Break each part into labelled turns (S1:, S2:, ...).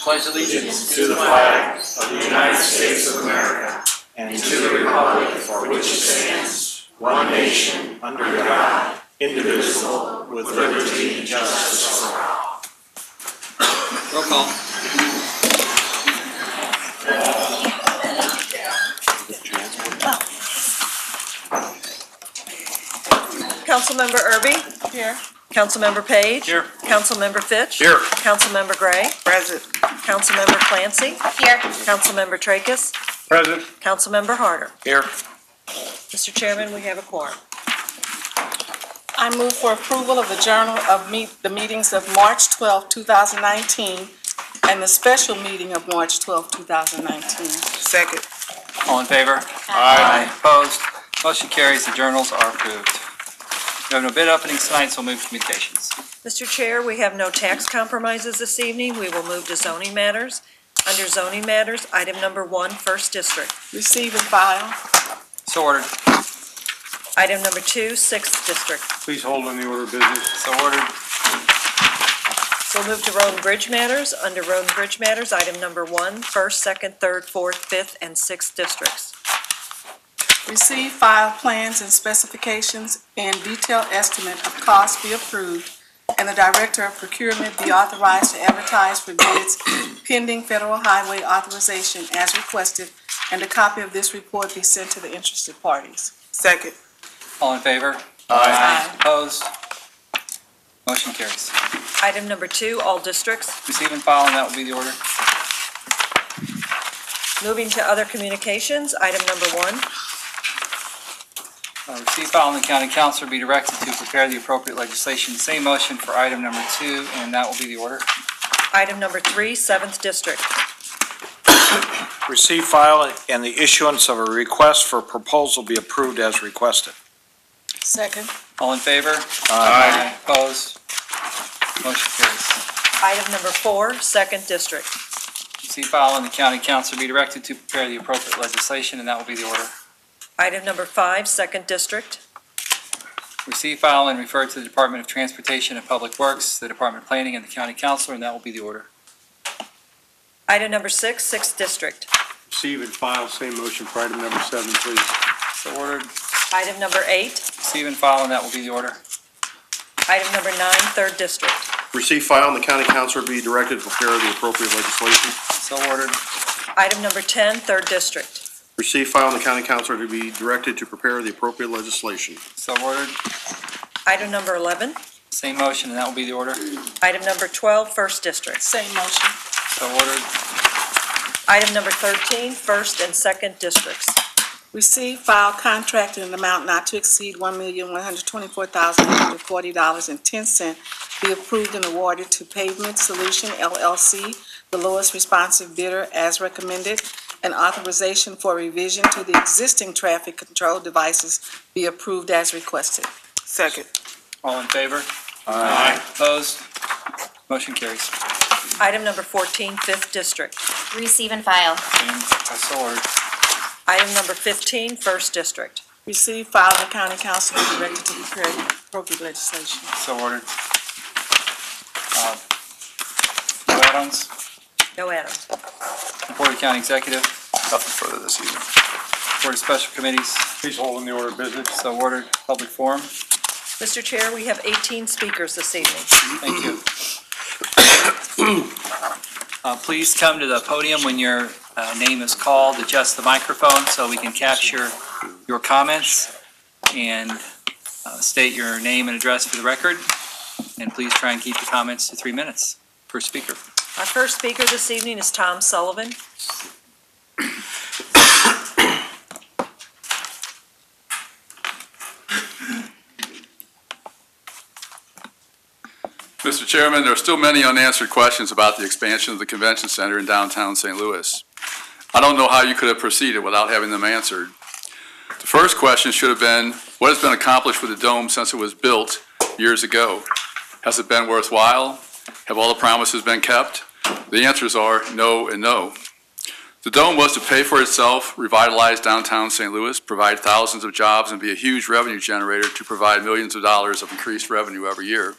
S1: pledge allegiance to the flag of the United States of America and to the republic for which it stands, one nation, under God, indivisible, with liberty and justice for all.
S2: Roll call.
S3: Councilmember Irby? Here. Councilmember Page?
S2: Here.
S3: Councilmember Fitch?
S1: Here.
S3: Councilmember Gray?
S1: Present.
S3: Councilmember Clancy?
S4: Here.
S3: Councilmember Tracus?
S1: Present.
S3: Councilmember Harder?
S1: Here.
S3: Mr. Chairman, we have a quorum.
S5: I move for approval of the journal of the meetings of March 12, 2019, and the special meeting of March 12, 2019.
S1: Second.
S2: All in favor? Aye. Opposed? Motion carries. The journals are approved. We have no bid openings tonight, so we'll move to communications.
S3: Mr. Chair, we have no tax compromises this evening. We will move to zoning matters. Under zoning matters, item number 1, First District.
S5: Receive and file.
S2: So ordered.
S3: Item number 2, 6th District.
S6: Please hold on the order of business.
S2: So ordered.
S3: So we'll move to road and bridge matters. Under road and bridge matters, item number 1, 1st, 2nd, 3rd, 4th, 5th, and 6th Districts.
S5: Receive, file plans and specifications and detailed estimate of costs be approved, and the Director of Procurement be authorized to advertise for bids pending federal highway authorization as requested, and a copy of this report be sent to the interested parties.
S1: Second.
S2: All in favor?
S5: Aye.
S2: Opposed? Motion carries.
S3: Item number 2, all districts.
S2: Receive and file, and that will be the order.
S3: Moving to other communications, item number 1.
S2: Receive, file, and the county council be directed to prepare the appropriate legislation. Same motion for item number 2, and that will be the order.
S3: Item number 3, 7th District.
S6: Receive, file, and the issuance of a request for proposal be approved as requested.
S5: Second.
S2: All in favor? Aye. Opposed? Motion carries.
S3: Item number 4, 2nd District.
S2: Receive, file, and the county council be directed to prepare the appropriate legislation, and that will be the order.
S3: Item number 5, 2nd District.
S2: Receive, file, and refer to the Department of Transportation and Public Works, the Department of Planning, and the county councilor, and that will be the order.
S3: Item number 6, 6th District.
S6: Receive and file, same motion for item number 7, please.
S2: So ordered.
S3: Item number 8.
S2: Receive and file, and that will be the order.
S3: Item number 9, 3rd District.
S7: Receive, file, and the county councilor be directed to prepare the appropriate legislation.
S2: So ordered.
S3: Item number 10, 3rd District.
S7: Receive, file, and the county councilor to be directed to prepare the appropriate legislation.
S2: So ordered.
S3: Item number 11.
S2: Same motion, and that will be the order.
S3: Item number 12, 1st District.
S5: Same motion.
S2: So ordered.
S3: Item number 13, 1st and 2nd Districts.
S5: Receive, file contract in an amount not to exceed $1,124,140.10 be approved and awarded to Pavement Solution LLC, the lowest responsive bidder as recommended, and authorization for revision to the existing traffic control devices be approved as requested.
S1: Second.
S2: All in favor? Aye. Opposed? Motion carries.
S3: Item number 14, 5th District.
S4: Receive and file.
S2: And so ordered.
S3: Item number 15, 1st District.
S5: Receive, file, and the county council be directed to prepare the appropriate legislation.
S2: So ordered. No add-ons?
S3: No add-ons.
S2: Report of county executive.
S7: Nothing further this evening.
S2: Report of special committees.
S6: Please hold on the order of business.
S2: So ordered. Public forum.
S3: Mr. Chair, we have 18 speakers this evening.
S2: Thank you. Please come to the podium when your name is called. Adjust the microphone so we can capture your comments, and state your name and address for the record. And please try and keep your comments to 3 minutes per speaker.
S3: Our first speaker this evening is Tom Sullivan.
S8: Mr. Chairman, there are still many unanswered questions about the expansion of the convention center in downtown St. Louis. I don't know how you could have proceeded without having them answered. The first question should have been, what has been accomplished with the dome since it was built years ago? Has it been worthwhile? Have all the promises been kept? The answers are no and no. The dome was to pay for itself, revitalize downtown St. Louis, provide thousands of jobs, and be a huge revenue generator to provide millions of dollars of increased revenue every year.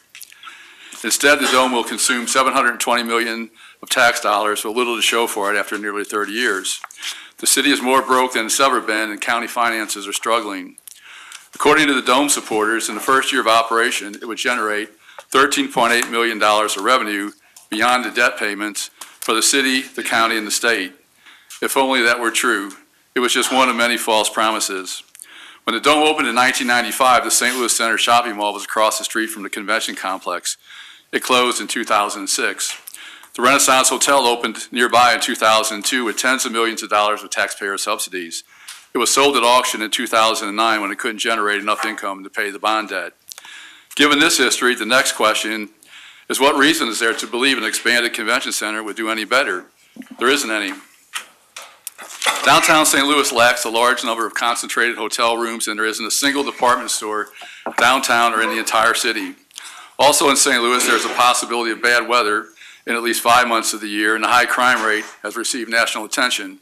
S8: Instead, the dome will consume $720 million of tax dollars with little to show for it after nearly 30 years. The city is more broke than it's ever been, and county finances are struggling. According to the Dome supporters, in the first year of operation, it would generate $13.8 million of revenue beyond the debt payments for the city, the county, and the state. If only that were true. It was just one of many false promises. When the Dome opened in 1995, the St. Louis Center shopping mall was across the street from the convention complex. It closed in 2006. The Renaissance Hotel opened nearby in 2002 with tens of millions of dollars of taxpayer subsidies. It was sold at auction in 2009 when it couldn't generate enough income to pay the bond debt. Given this history, the next question is, what reason is there to believe an expanded convention center would do any better? There isn't any. Downtown St. Louis lacks a large number of concentrated hotel rooms, and there isn't a single department store downtown or in the entire city. Also in St. Louis, there's a possibility of bad weather in at least 5 months of the year, and the high crime rate has received national attention.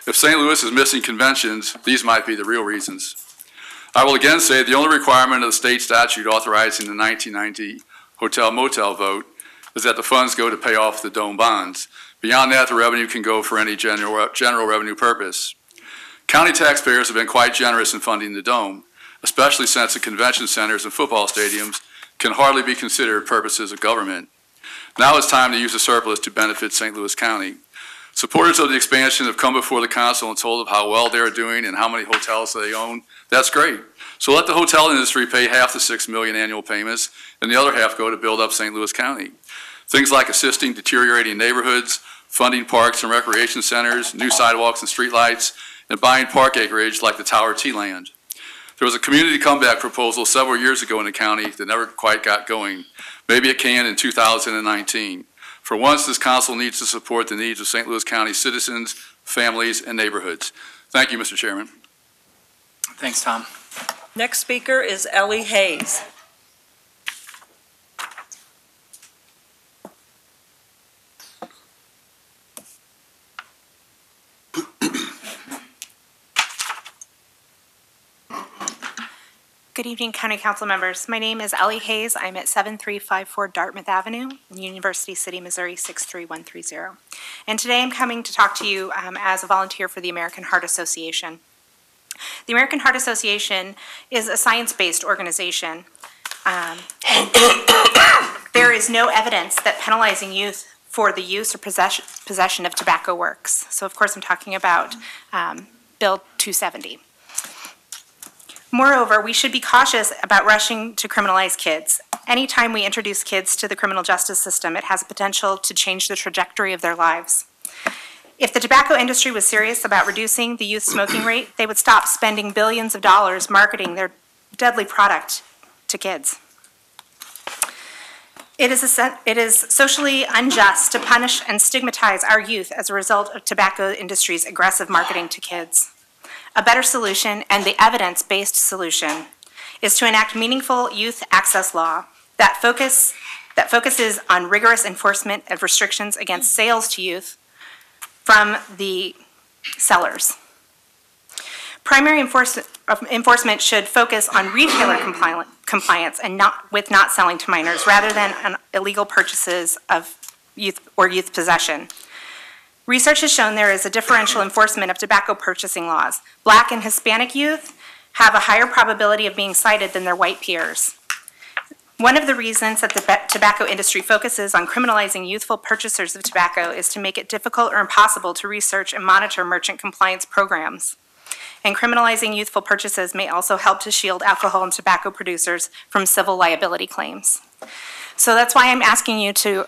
S8: If St. Louis is missing conventions, these might be the real reasons. I will again say the only requirement of the state statute authorizing the 1990 hotel-motel vote is that the funds go to pay off the Dome bonds. Beyond that, the revenue can go for any general revenue purpose. County taxpayers have been quite generous in funding the Dome, especially since the convention centers and football stadiums can hardly be considered purposes of government. Now it's time to use the surplus to benefit St. Louis County. Supporters of the expansion have come before the council and told of how well they're doing and how many hotels they own. That's great. So let the hotel industry pay half the $6 million annual payments and the other half go to build up St. Louis County. Things like assisting deteriorating neighborhoods, funding parks and recreation centers, new sidewalks and streetlights, and buying park acreage like the Tower T land. There was a community comeback proposal several years ago in the county that never quite got going. Maybe it can in 2019. For once, this council needs to support the needs of St. Louis County citizens, families, and neighborhoods. Thank you, Mr. Chairman.
S2: Thanks, Tom.
S3: Next speaker is Ellie Hayes.
S4: Good evening, County Council members. My name is Ellie Hayes. I'm at 7354 Dartmouth Avenue in University City, Missouri 63130. And today I'm coming to talk to you as a volunteer for the American Heart Association. The American Heart Association is a science-based organization. There is no evidence that penalizing youth for the use or possession of tobacco works. So of course I'm talking about Bill 270. Moreover, we should be cautious about rushing to criminalize kids. Anytime we introduce kids to the criminal justice system, it has a potential to change the trajectory of their lives. If the tobacco industry was serious about reducing the youth smoking rate, they would stop spending billions of dollars marketing their deadly product to kids. It is socially unjust to punish and stigmatize our youth as a result of tobacco industry's aggressive marketing to kids. A better solution, and the evidence-based solution, is to enact meaningful youth access law that focuses on rigorous enforcement of restrictions against sales to youth from the sellers. Primary enforcement should focus on retailer compliance and not selling to minors, rather than on illegal purchases of youth possession. Research has shown there is a differential enforcement of tobacco purchasing laws. Black and Hispanic youth have a higher probability of being cited than their white peers. One of the reasons that the tobacco industry focuses on criminalizing youthful purchasers of tobacco is to make it difficult or impossible to research and monitor merchant compliance programs. And criminalizing youthful purchases may also help to shield alcohol and tobacco producers from civil liability claims. So that's why I'm asking you to,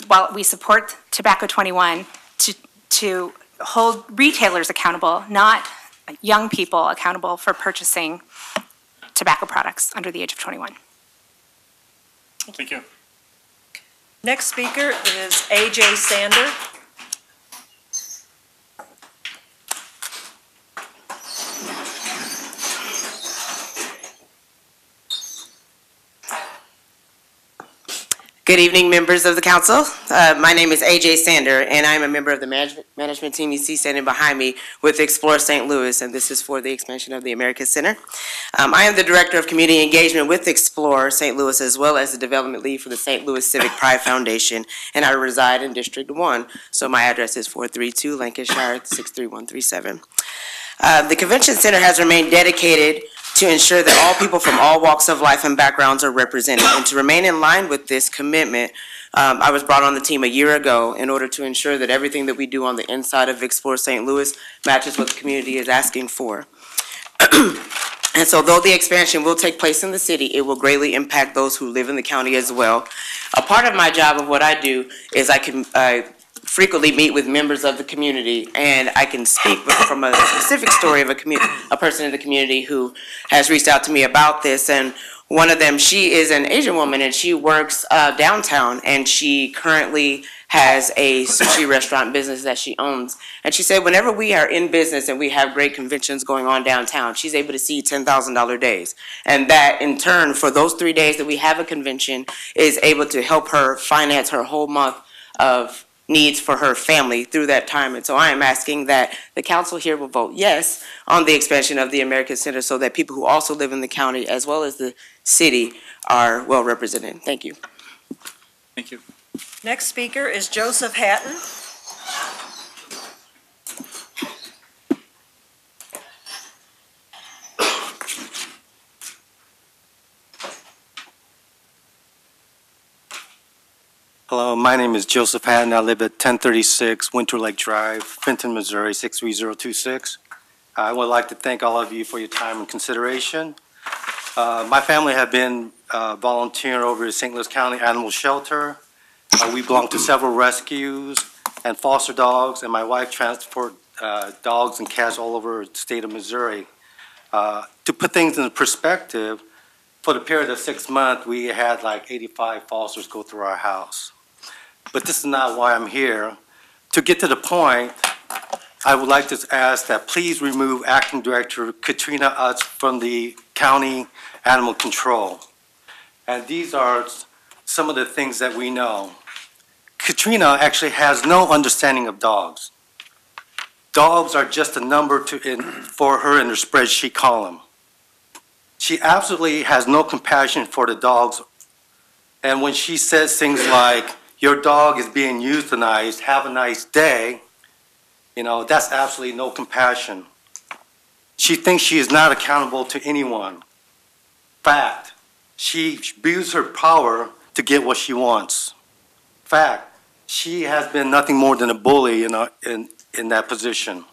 S4: while we support Tobacco 21, to hold retailers accountable, not young people accountable for purchasing tobacco products under the age of 21.
S2: Thank you.
S3: Next speaker is A.J. Sander.
S9: Good evening, members of the council. My name is AJ Sander, and I'm a member of the management team you see standing behind me with Explore St. Louis, and this is for the expansion of the Americas Center. I am the Director of Community Engagement with Explore St. Louis, as well as the Development Lead for the St. Louis Civic Pride Foundation, and I reside in District 1, so my address is 432 Lancashire 63137. The Convention Center has remained dedicated to ensure that all people from all walks of life and backgrounds are represented. And to remain in line with this commitment, I was brought on the team a year ago in order to ensure that everything that we do on the inside of Explore St. Louis matches what the community is asking for. And so though the expansion will take place in the city, it will greatly impact those who live in the county as well. A part of my job of what I do is I frequently meet with members of the community, and I can speak from a specific story of a person in the community who has reached out to me about this. And one of them, she is an Asian woman, and she works downtown, and she currently has a sushi restaurant business that she owns. And she said whenever we are in business and we have great conventions going on downtown, she's able to see $10,000 days. And that in turn, for those 3 days that we have a convention, is able to help her finance her whole month of needs for her family through that time. And so I am asking that the council here will vote yes on the expansion of the American Center so that people who also live in the county as well as the city are well represented. Thank you.
S2: Thank you.
S3: Next speaker is Joseph Hatton.
S10: Hello, my name is Joseph Hatton. I live at 1036 Winter Lake Drive, Fenton, Missouri, 63026. I would like to thank all of you for your time and consideration. My family have been volunteering over at St. Louis County Animal Shelter. We belong to several rescues and foster dogs, and my wife transports dogs and cats all over the state of Missouri. To put things in perspective, for the period of 6 months, we had like 85 fosters go through our house. But this is not why I'm here. To get to the point, I would like to ask that please remove Acting Director Katrina Utz from the County Animal Control. And these are some of the things that we know. Katrina actually has no understanding of dogs. Dogs are just a number for her in her spreadsheet column. She absolutely has no compassion for the dogs. And when she says things like, your dog is being euthanized, have a nice day, you know, that's absolutely no compassion. She thinks she is not accountable to anyone. Fact, she abuses her power to get what she wants. Fact, she has been nothing more than a bully in that position.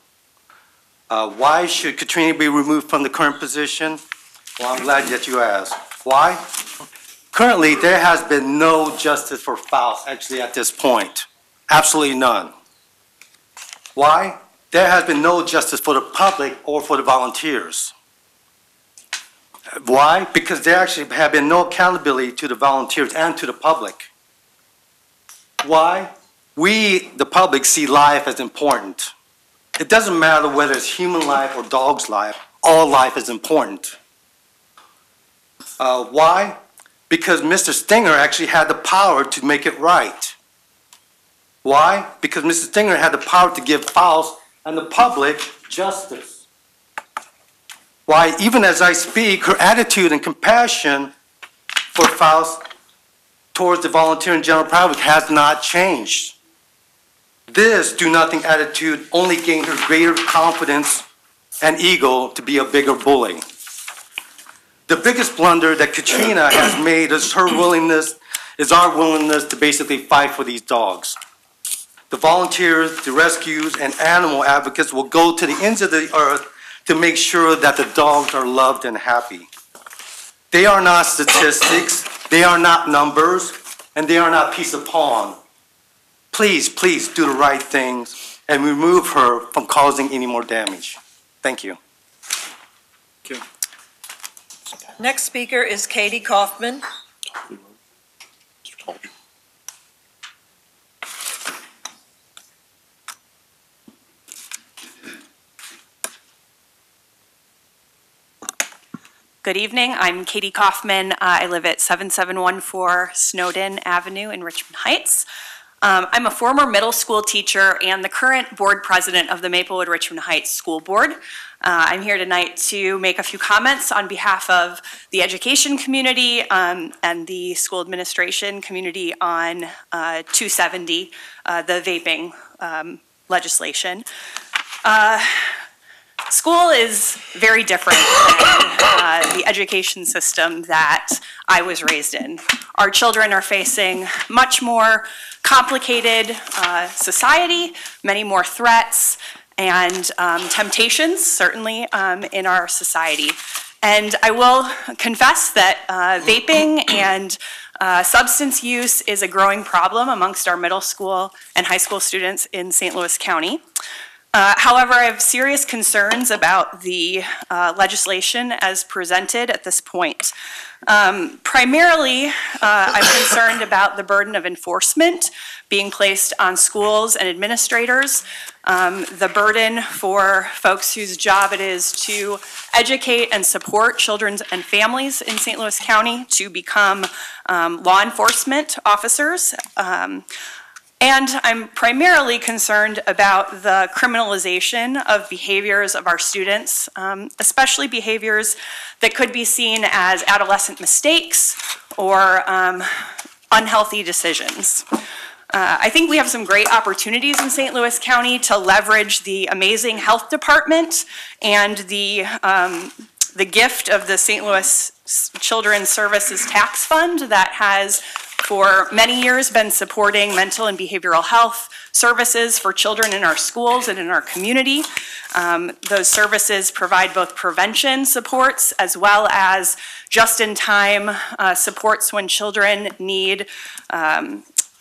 S10: Why should Katrina be removed from the current position? Well, I'm glad that you asked. Why? Currently, there has been no justice for Faust, actually, at this point. Absolutely none. Why? There has been no justice for the public or for the volunteers. Why? Because there actually have been no accountability to the volunteers and to the public. Why? We, the public, see life as important. It doesn't matter whether it's human life or dog's life, all life is important. Why? Because Mr. Stinger actually had the power to make it right. Why? Because Mr. Stinger had the power to give Faust and the public justice. Why? Even as I speak, her attitude and compassion for Faust towards the volunteer and general public has not changed. This do-nothing attitude only gained her greater confidence and ego to be a bigger bully. The biggest blunder that Katrina has made is our willingness to basically fight for these dogs. The volunteers, the rescues, and animal advocates will go to the ends of the earth to make sure that the dogs are loved and happy. They are not statistics, they are not numbers, and they are not piece of pawn. Please, please do the right things and remove her from causing any more damage. Thank you.
S2: Thank you.
S3: Next speaker is Katie Kaufman.
S11: Good evening. I'm Katie Kaufman. I live at 7714 Snowden Avenue in Richmond Heights. I'm a former middle school teacher and the current board president of the Maplewood Richmond Heights School Board. I'm here tonight to make a few comments on behalf of the education community and the school administration community on 270, the vaping legislation. School is very different than the education system that I was raised in. Our children are facing much more complicated society, many more threats and temptations, certainly, in our society. And I will confess that vaping and substance use is a growing problem amongst our middle school and high school students in St. Louis County. However, I have serious concerns about the legislation as presented at this point. Primarily, I'm concerned about the burden of enforcement being placed on schools and administrators, the burden for folks whose job it is to educate and support children and families in St. Louis County to become law enforcement officers. And I'm primarily concerned about the criminalization of behaviors of our students, especially behaviors that could be seen as adolescent mistakes or unhealthy decisions. I think we have some great opportunities in St. Louis County to leverage the amazing health department and the gift of the St. Louis Children's Services Tax Fund that has for many years been supporting mental and behavioral health services for children in our schools and in our community. Those services provide both prevention supports as well as just-in-time supports when children need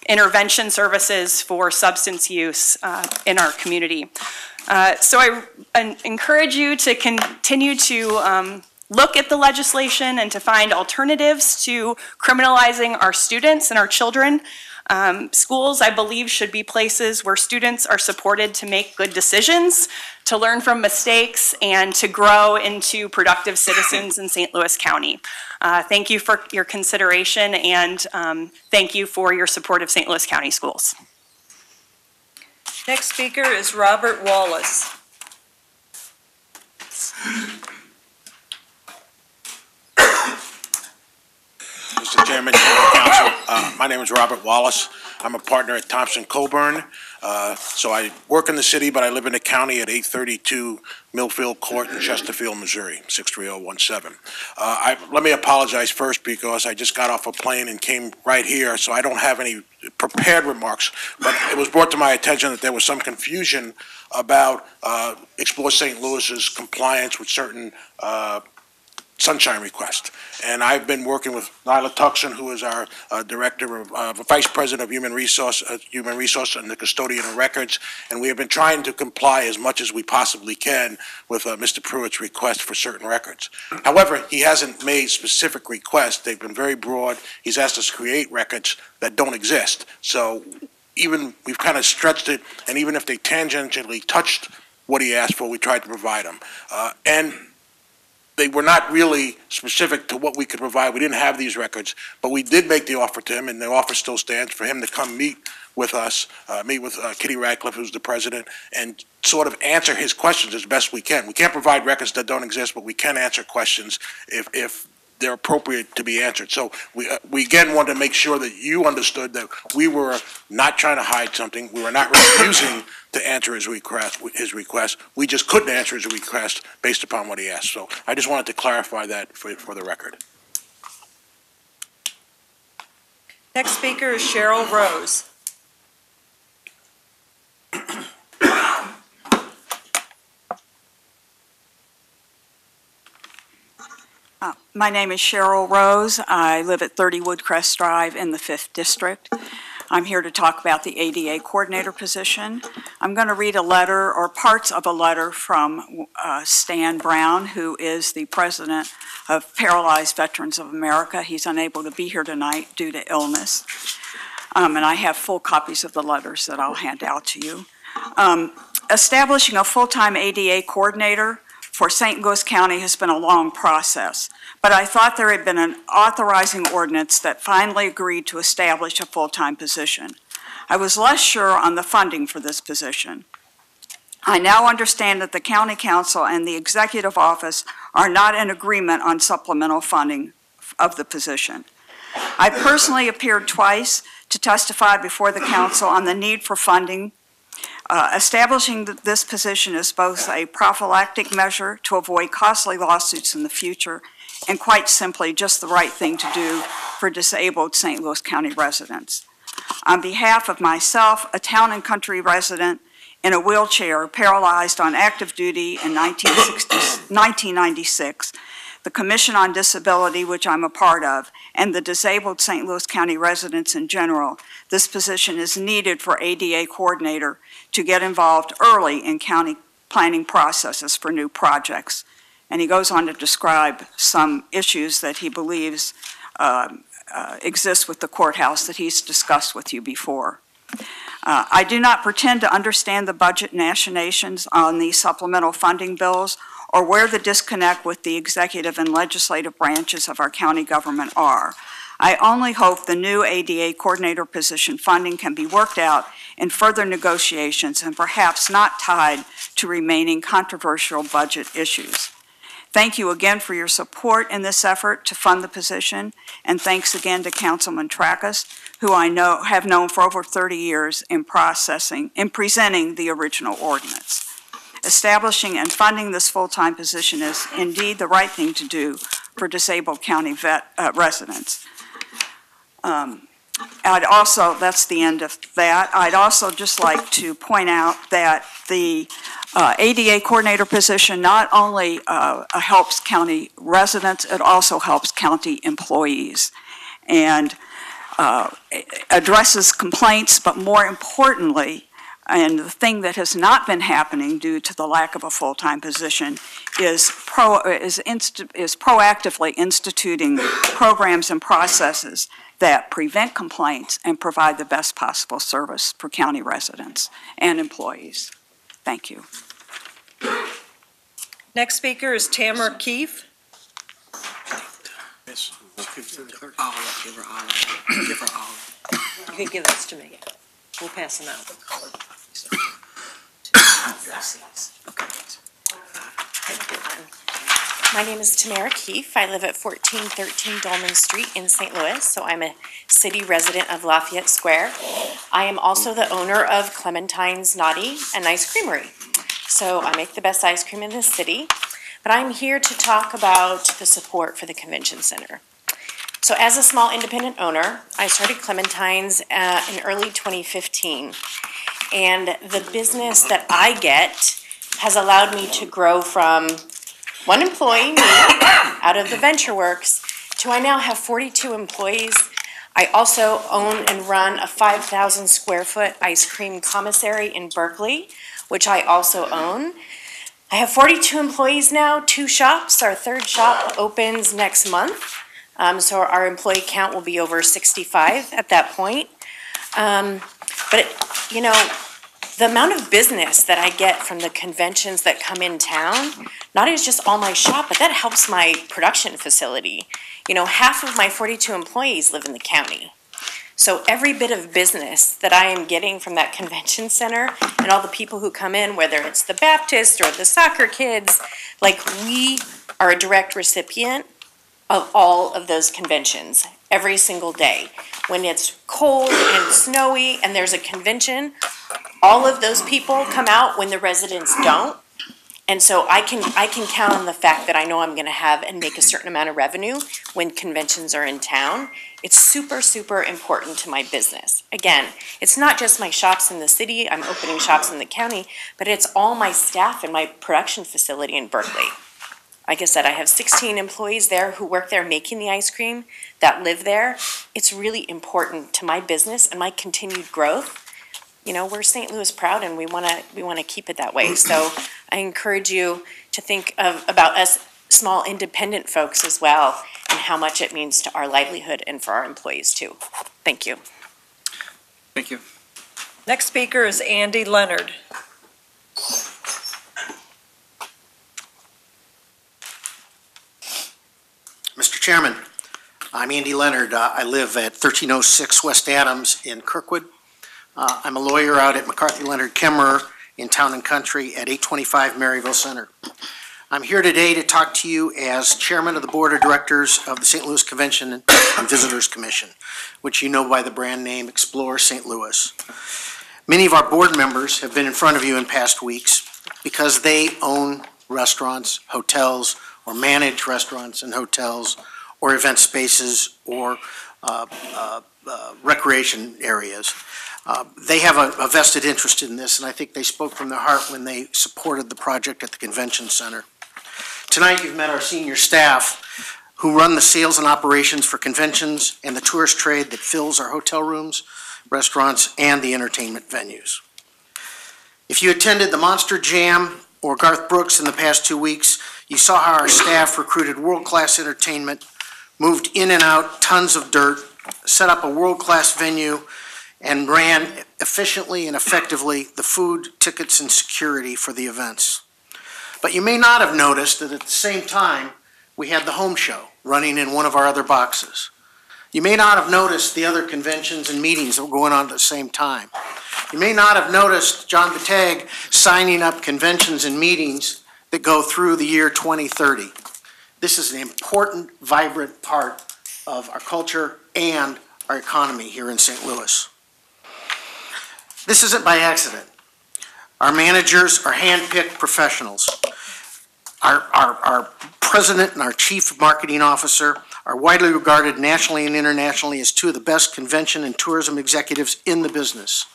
S11: intervention services for substance use in our community. So I encourage you to continue to look at the legislation and to find alternatives to criminalizing our students and our children. Schools, I believe, should be places where students are supported to make good decisions, to learn from mistakes, and to grow into productive citizens in St. Louis County. Thank you for your consideration, and thank you for your support of St. Louis County schools.
S3: Next speaker is Robert Wallace.
S12: Mr. Chairman, Council, my name is Robert Wallace. I'm a partner at Thompson Coburn. So I work in the city, but I live in the county at 832 Millfield Court in Chesterfield, Missouri, 63017. Let me apologize first because I just got off a plane and came right here, so I don't have any prepared remarks. But it was brought to my attention that there was some confusion about Explore St. Louis's compliance with certain sunshine request. And I've been working with Nyla Tuckson, who is our director of vice president of human resource and the custodian of records. And we have been trying to comply as much as we possibly can with Mr. Pruitt's request for certain records. However, he hasn't made specific requests. They've been very broad. He's asked us to create records that don't exist. So even we've kind of stretched it, and even if they tangentially touched what he asked for, we tried to provide them. And they were not really specific to what we could provide. We didn't have these records, but we did make the offer to him, and the offer still stands for him to come meet with us, meet with Kitty Radcliffe, who's the president, and sort of answer his questions as best we can. We can't provide records that don't exist, but we can answer questions if they're appropriate to be answered. So we again wanted to make sure that you understood that we were not trying to hide something. We were not refusing to answer his request. We just couldn't answer his request based upon what he asked. So I just wanted to clarify that for the record.
S3: Next speaker is Cheryl Rose.
S13: My name is Cheryl Rose. I live at 30 Woodcrest Drive in the 5th District. I'm here to talk about the ADA coordinator position. I'm going to read a letter or parts of a letter from Stan Brown, who is the president of Paralyzed Veterans of America. He's unable to be here tonight due to illness. And I have full copies of the letters that I'll hand out to you. Establishing a full-time ADA coordinator for St. Louis County has been a long process, but I thought there had been an authorizing ordinance that finally agreed to establish a full-time position. I was less sure on the funding for this position. I now understand that the County Council and the Executive Office are not in agreement on supplemental funding of the position. I personally appeared twice to testify before the council on the need for funding. Establishing this position is both a prophylactic measure to avoid costly lawsuits in the future and quite simply just the right thing to do for disabled St. Louis County residents. On behalf of myself, a town and country resident in a wheelchair paralyzed on active duty in 1996, the Commission on Disability, which I'm a part of, and the disabled St. Louis County residents in general, this position is needed for ADA coordinator to get involved early in county planning processes for new projects. And he goes on to describe some issues that he believes exist with the courthouse that he's discussed with you before. I do not pretend to understand the budget machinations on these supplemental funding bills or where the disconnect with the executive and legislative branches of our county government are. I only hope the new ADA coordinator position funding can be worked out in further negotiations and perhaps not tied to remaining controversial budget issues. Thank you again for your support in this effort to fund the position, and thanks again to Councilman Tracus, who I have known for over 30 years in presenting the original ordinance. Establishing and funding this full-time position is indeed the right thing to do for disabled county residents. That's the end of that. I'd also just like to point out that the ADA coordinator position not only helps county residents, it also helps county employees and addresses complaints, but more importantly, and the thing that has not been happening due to the lack of a full-time position is proactively instituting programs and processes that prevent complaints and provide the best possible service for county residents and employees. Thank you.
S3: Next speaker is Tamara Keefe. You can give this to me. We'll pass them out.
S14: My name is Tamara Keefe. I live at 1413 Dolman Street in St. Louis, so I'm a city resident of Lafayette Square. I am also the owner of Clementine's Naughty and Ice Creamery. So I make the best ice cream in the city, but I'm here to talk about the support for the convention center. So as a small independent owner, I started Clementine's in early 2015. And the business that I get has allowed me to grow from one employee, me, out of the venture works, to I now have 42 employees. I also own and run a 5,000 square foot ice cream commissary in Berkeley, which I also own. I have 42 employees now, 2 shops. Our 3rd shop opens next month. So our employee count will be over 65 at that point. You know, the amount of business that I get from the conventions that come in town, not is just all my shop, but that helps my production facility. You know, half of my 42 employees live in the county. So every bit of business that I am getting from that convention center and all the people who come in, whether it's the Baptist or the soccer kids, like we are a direct recipient of all of those conventions every single day. When it's cold and snowy and there's a convention, all of those people come out when the residents don't. And so I can count on the fact that I know I'm going to have and make a certain amount of revenue when conventions are in town. It's super, super important to my business. Again, it's not just my shops in the city, I'm opening shops in the county, but it's all my staff in my production facility in Berkeley. Like I said, I have 16 employees there who work there making the ice cream, that live there. It's really important to my business and my continued growth. You know, we're St. Louis proud and we want to keep it that way. So I encourage you to think about us small independent folks as well and how much it means to our livelihood and for our employees too. Thank you.
S2: Thank you.
S3: Next speaker is Andy Leonard.
S15: Chairman, I'm Andy Leonard. I live at 1306 West Adams in Kirkwood. I'm a lawyer out at McCarthy Leonard Kimmerer in Town and Country at 825 Maryville Center. I'm here today to talk to you as Chairman of the Board of Directors of the St. Louis Convention and Visitors Commission, which you know by the brand name Explore St. Louis. Many of our board members have been in front of you in past weeks because they own restaurants, hotels, or manage restaurants and hotels, or event spaces, or recreation areas. They have a vested interest in this, and I think they spoke from their heart when they supported the project at the convention center. Tonight, you've met our senior staff who run the sales and operations for conventions and the tourist trade that fills our hotel rooms, restaurants, and the entertainment venues. If you attended the Monster Jam or Garth Brooks in the past 2 weeks, you saw how our staff recruited world-class entertainment, moved in and out tons of dirt, set up a world-class venue, and ran efficiently and effectively the food, tickets, and security for the events. But you may not have noticed that at the same time, we had the home show running in one of our other boxes. You may not have noticed the other conventions and meetings that were going on at the same time. You may not have noticed John Batag signing up conventions and meetings that go through the year 2030. This is an important, vibrant part of our culture and our economy here in St. Louis. This isn't by accident. Our managers are hand-picked professionals. Our president and our chief marketing officer are widely regarded nationally and internationally as two of the best convention and tourism executives in the business.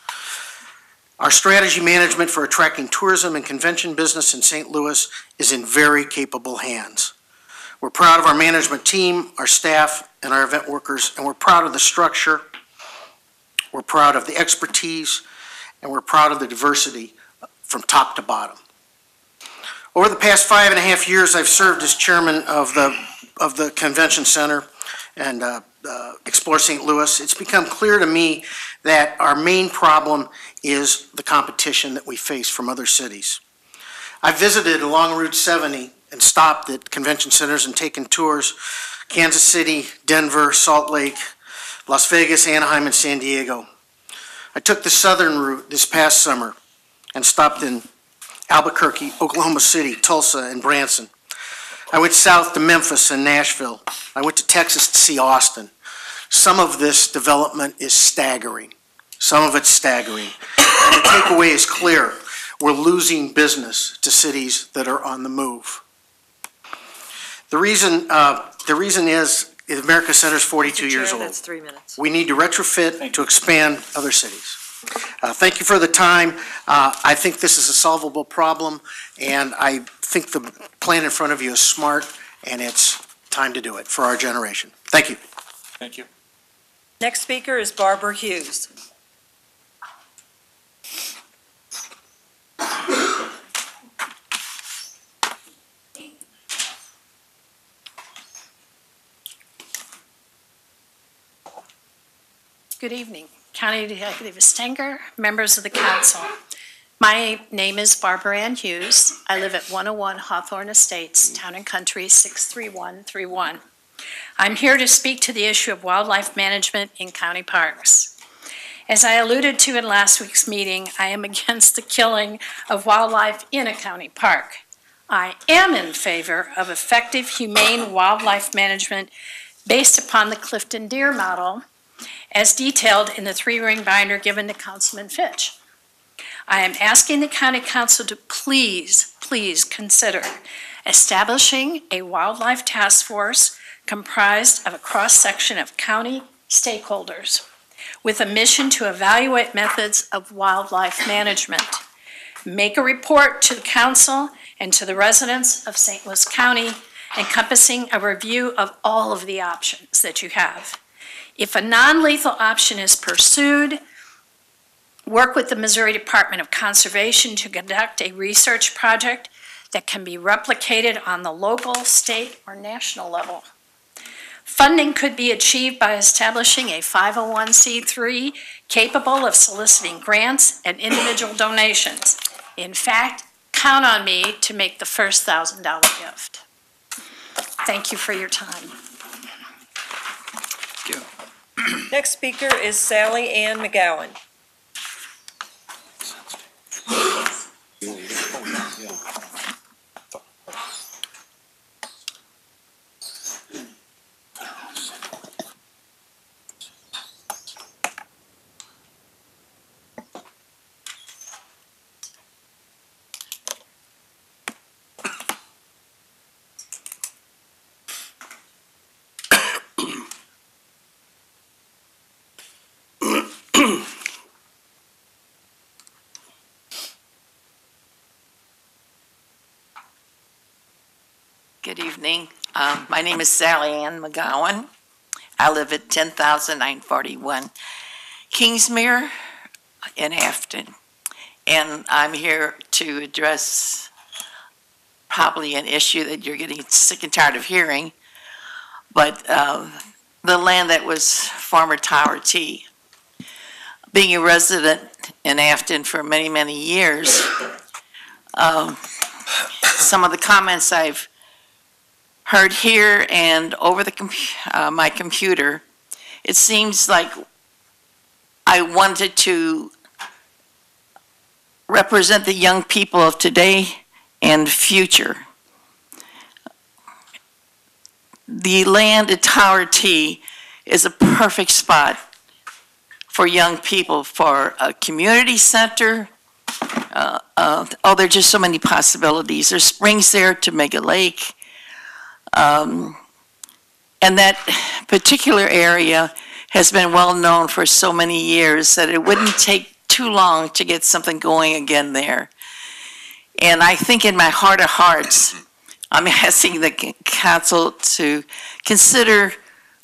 S15: Our strategy management for attracting tourism and convention business in St. Louis is in very capable hands. We're proud of our management team, our staff, and our event workers, and we're proud of the structure, we're proud of the expertise, and we're proud of the diversity from top to bottom. Over the past 5.5 years, I've served as chairman of the Convention Center and Explore St. Louis. It's become clear to me that our main problem is the competition that we face from other cities. I visited along Route 70 and stopped at convention centers and taken tours: Kansas City, Denver, Salt Lake, Las Vegas, Anaheim, and San Diego. I took the southern route this past summer and stopped in Albuquerque, Oklahoma City, Tulsa, and Branson. I went south to Memphis and Nashville. I went to Texas to see Austin. Some of this development is staggering. Some of it's staggering. And the takeaway is clear. We're losing business to cities that are on the move. The reason is America Center is 42 years old.
S3: That's 3 minutes.
S15: We need to retrofit to expand other cities. Thank you for the time. I think this is a solvable problem, and I think the plan in front of you is smart, and it's time to do it for our generation. Thank you.
S6: Thank you.
S3: Next speaker is Barbara Hughes.
S16: Good evening, County Executive Stenger, members of the council. My name is Barbara Ann Hughes. I live at 101 Hawthorne Estates, Town and Country 63131. I'm here to speak to the issue of wildlife management in county parks. As I alluded to in last week's meeting, I am against the killing of wildlife in a county park. I am in favor of effective, humane wildlife management based upon the Clifton Deer model, as detailed in the 3-ring binder given to Councilman Fitch. I am asking the County Council to please consider establishing a wildlife task force comprised of a cross-section of county stakeholders with a mission to evaluate methods of wildlife management. Make a report to the council and to the residents of St. Louis County encompassing a review of all of the options that you have. If a non-lethal option is pursued, work with the Missouri Department of Conservation to conduct a research project that can be replicated on the local, state, or national level. Funding could be achieved by establishing a 501c3 capable of soliciting grants and individual donations. In fact, count on me to make the first $1,000 gift. Thank you for your time.
S2: you.
S3: Next speaker is Sally Ann McGowan.
S17: Good evening. My name is Sally Ann McGowan. I live at 10,941 Kingsmere in Afton. And I'm here to address probably an issue that you're getting sick and tired of hearing, but the land that was former Tower T. Being a resident in Afton for many, many years, some of the comments I've heard here and over the my computer, it seems like I wanted to represent the young people of today and future. The land at Tower T is a perfect spot for young people, for a community center. There are just so many possibilities. There's springs there to Mega Lake. And that particular area has been well known for so many years that it wouldn't take too long to get something going again there. And I think in my heart of hearts, I'm asking the council to consider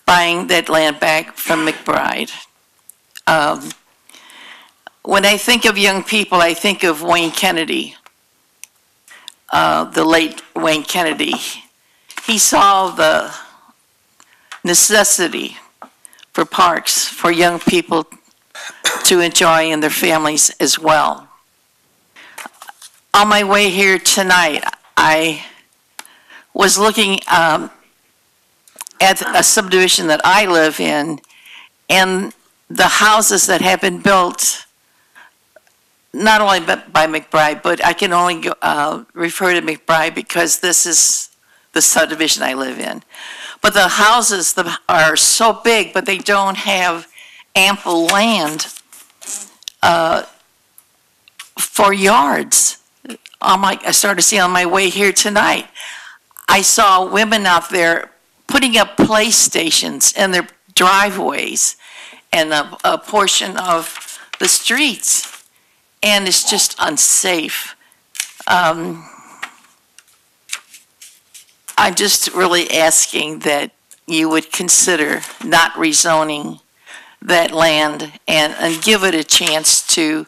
S17: buying that land back from McBride. When I think of young people, I think of Wayne Kennedy, the late Wayne Kennedy. He saw the necessity for parks for young people to enjoy and their families as well. On my way here tonight, I was looking at a subdivision that I live in, and the houses that have been built, not only by McBride, but I can only refer to McBride because this is the subdivision I live in. But the houses are so big, but they don't have ample land for yards. I started seeing on my way here tonight, I saw women out there putting up PlayStations in their driveways and a portion of the streets, and it's just unsafe. I'm just really asking that you would consider not rezoning that land and give it a chance to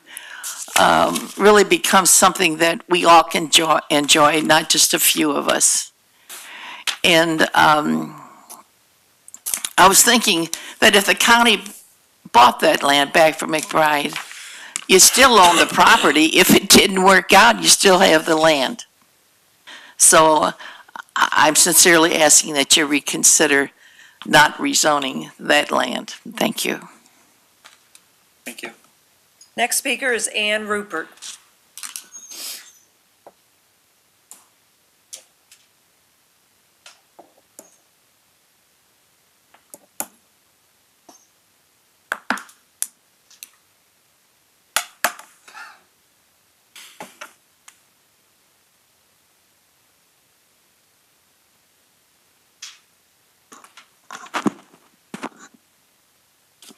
S17: really become something that we all can enjoy, not just a few of us. And I was thinking that if the county bought that land back from McBride, you still own the property. If it didn't work out, you still have the land. So I'm sincerely asking that you reconsider not rezoning that land. Thank you.
S2: Thank you.
S3: Next speaker is Ann Rupert.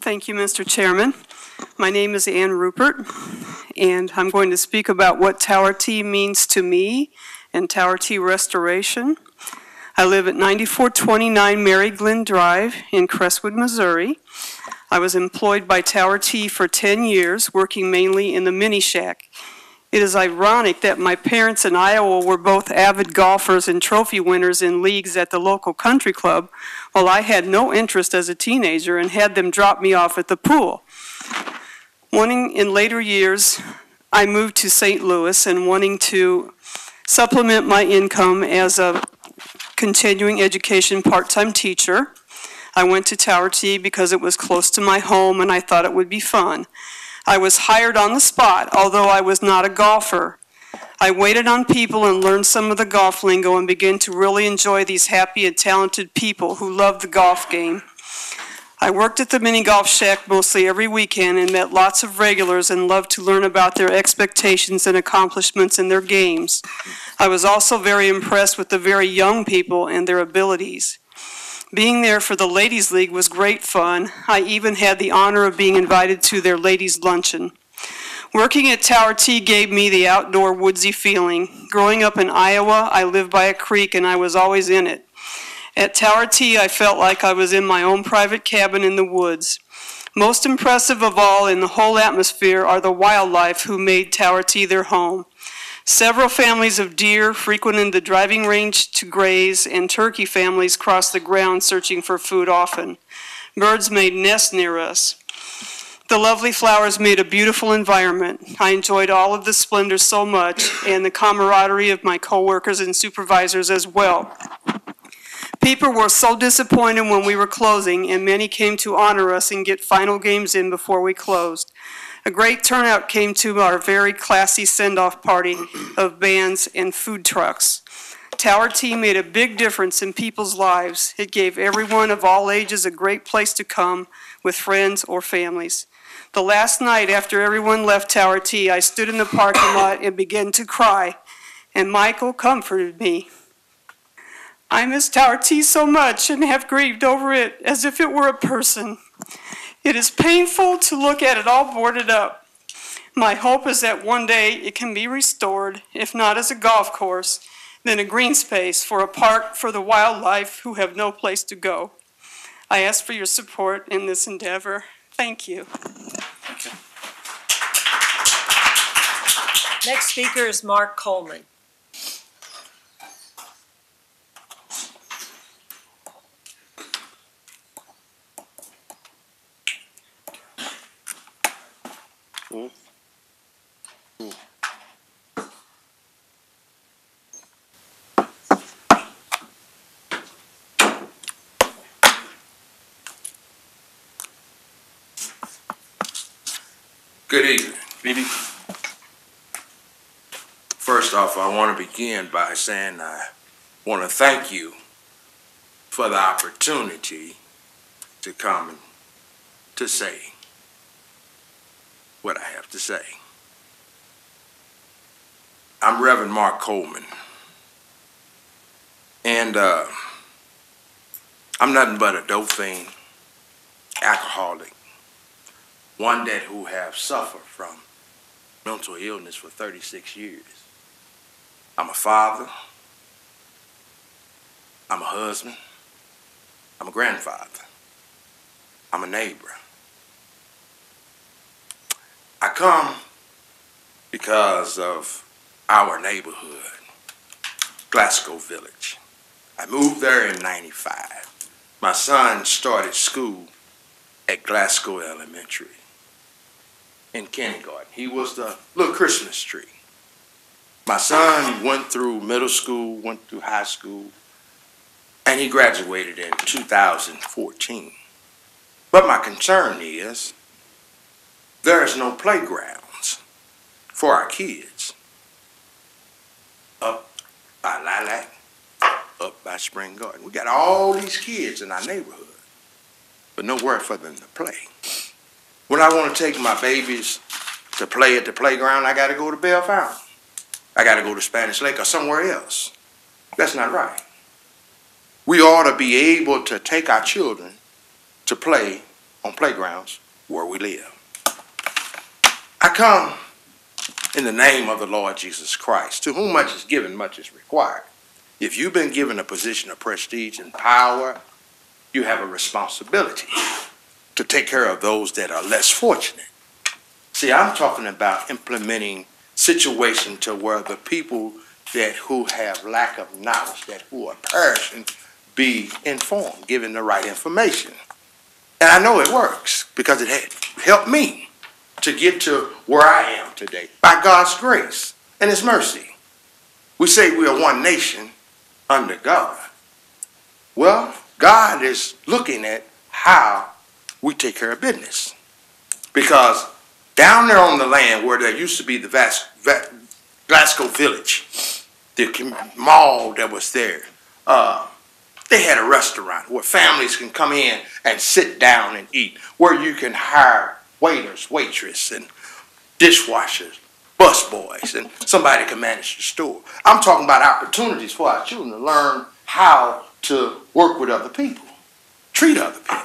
S18: Thank you, Mr. Chairman. My name is Ann Rupert, and I'm going to speak about what Tower T means to me and Tower T restoration. I live at 9429 Mary Glenn Drive in Crestwood, Missouri. I was employed by Tower T for 10 years, working mainly in the mini shack. It is ironic that my parents in Iowa were both avid golfers and trophy winners in leagues at the local country club, while I had no interest as a teenager and had them drop me off at the pool. Wanting in later years, I moved to St. Louis and wanting to supplement my income as a continuing education part-time teacher. I went to Tower T because it was close to my home and I thought it would be fun. I was hired on the spot, although I was not a golfer. I waited on people and learned some of the golf lingo and began to really enjoy these happy and talented people who love the golf game. I worked at the mini golf shack mostly every weekend and met lots of regulars and loved to learn about their expectations and accomplishments in their games. I was also very impressed with the very young people and their abilities. Being there for the Ladies' League was great fun. I even had the honor of being invited to their ladies' luncheon. Working at Tower T gave me the outdoor woodsy feeling. Growing up in Iowa, I lived by a creek and I was always in it. At Tower T, I felt like I was in my own private cabin in the woods. Most impressive of all in the whole atmosphere are the wildlife who made Tower T their home. Several families of deer frequented the driving range to graze, and turkey families crossed the ground searching for food often. Birds made nests near us. The lovely flowers made a beautiful environment. I enjoyed all of the splendor so much, and the camaraderie of my coworkers and supervisors as well. People were so disappointed when we were closing, and many came to honor us and get final games in before we closed. A great turnout came to our very classy send-off party of bands and food trucks. Tower T made a big difference in people's lives. It gave everyone of all ages a great place to come with friends or families. The last night after everyone left Tower T, I stood in the parking lot and began to cry, and Michael comforted me. I miss Tower T so much and have grieved over it as if it were a person. It is painful to look at it all boarded up. My hope is that one day it can be restored, if not as a golf course, then a green space for a park for the wildlife who have no place to go. I ask for your support in this endeavor. Thank you.
S3: Next speaker is Mark Coleman.
S19: Good evening. Good evening. First off, I want to begin by saying I want to thank you for the opportunity to come and to say what I have to say. I'm Reverend Mark Coleman, and I'm nothing but a dope fiend, alcoholic, one that who have suffered from mental illness for 36 years. I'm a father, I'm a husband, I'm a grandfather, I'm a neighbor. I come because of our neighborhood, Glasgow Village. I moved there in '95. My son started school at Glasgow Elementary in kindergarten. He was the little Christmas tree. My son went through middle school, went through high school, and he graduated in 2014. But my concern is there's no playgrounds for our kids. Up by Lilac, up by Spring Garden. We got all these kids in our neighborhood, but nowhere for them to play. When I want to take my babies to play at the playground, I got to go to Bell Fountain. I got to go to Spanish Lake or somewhere else. That's not right. We ought to be able to take our children to play on playgrounds where we live. I come in the name of the Lord Jesus Christ, to whom much is given, much is required. If you've been given a position of prestige and power, you have a responsibility to take care of those that are less fortunate. See, I'm talking about implementing situations to where the people that who have lack of knowledge, that who are perishing, be informed, given the right information. And I know it works because it had helped me to get to where I am today by God's grace and His mercy. We say we are one nation under God. Well, God is looking at how we take care of business. Because down there on the land where there used to be the Glasgow Village, the mall that was there, they had a restaurant where families can come in and sit down and eat, where you can hire waiters, waitress, and dishwashers, busboys, and somebody can manage the store. I'm talking about opportunities for our children to learn how to work with other people, treat other people.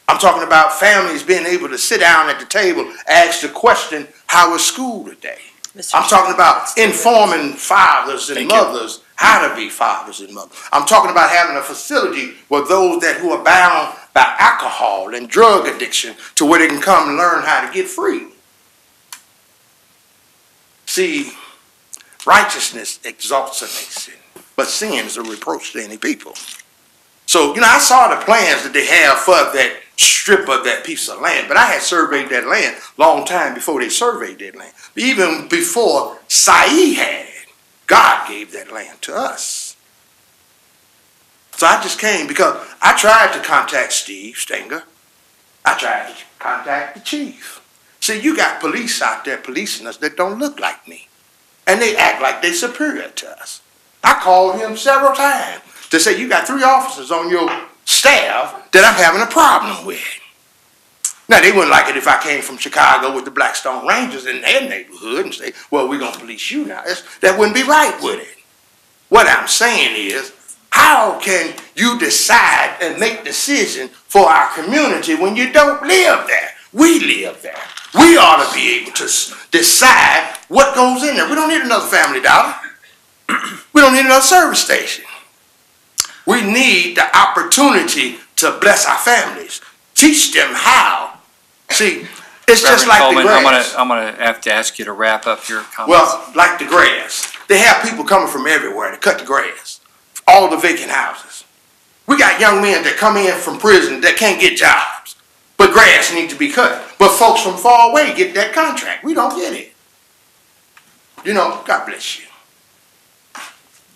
S19: I'm talking about families being able to sit down at the table, ask the question, how was school today? I'm talking about informing fathers and mothers how to be fathers and mothers. I'm talking about having a facility where those who are bound by alcohol and drug addiction to where they can come and learn how to get free. See, righteousness exalts a nation, but sin is a reproach to any people. So, I saw the plans that they have for that strip of that piece of land, but I had surveyed that land a long time before they surveyed that land. Even before Saeed had it, God gave that land to us. So I just came because I tried to contact Steve Stenger. I tried to contact the chief. See, you got police out there policing us that don't look like me. And they act like they're superior to us. I called him several times to say, you got 3 officers on your staff that I'm having a problem with. Now, they wouldn't like it if I came from Chicago with the Blackstone Rangers in their neighborhood and say, well, we're going to police you now. That wouldn't be right with it. What I'm saying is, how can you decide and make decisions for our community when you don't live there? We live there. We ought to be able to decide what goes in there. We don't need another Family Dollar. We don't need another service station. We need the opportunity to bless our families. Teach them how. See, it's just like
S2: Coleman,
S19: the grass.
S2: I'm gonna have to ask you to wrap up your comments.
S19: Well, like the grass. They have people coming from everywhere to cut the grass. All the vacant houses. We got young men that come in from prison that can't get jobs. But grass needs to be cut. But folks from far away get that contract. We don't get it. God bless you.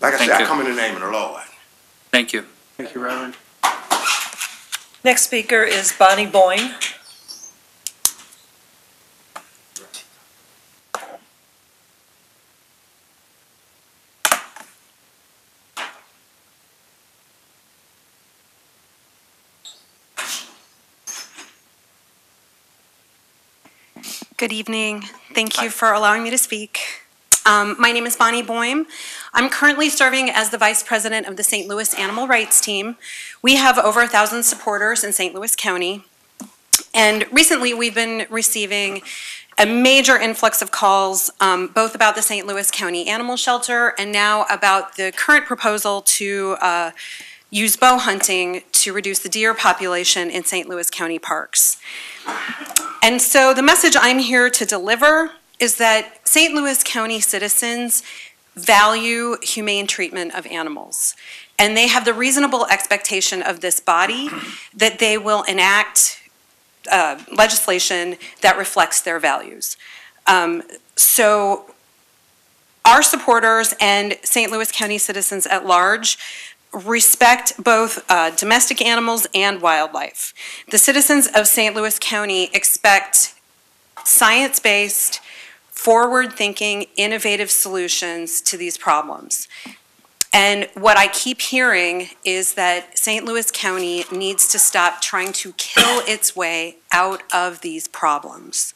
S19: Like I said, I come in the name of the Lord.
S2: Thank you.
S6: Thank you, Reverend.
S3: Next speaker is Bonnie Boyne.
S20: Good evening. Thank you for allowing me to speak. My name is Bonnie Boyme. I'm currently serving as the Vice President of the St. Louis Animal Rights Team. We have over 1,000 supporters in St. Louis County. And recently we've been receiving a major influx of calls, both about the St. Louis County Animal Shelter and now about the current proposal to use bow hunting to reduce the deer population in St. Louis County parks. And so the message I'm here to deliver is that St. Louis County citizens value humane treatment of animals. And they have the reasonable expectation of this body that they will enact legislation that reflects their values. So our supporters and St. Louis County citizens at large respect both domestic animals and wildlife. The citizens of St. Louis County expect science-based, forward-thinking, innovative solutions to these problems. And what I keep hearing is that St. Louis County needs to stop trying to kill its way out of these problems.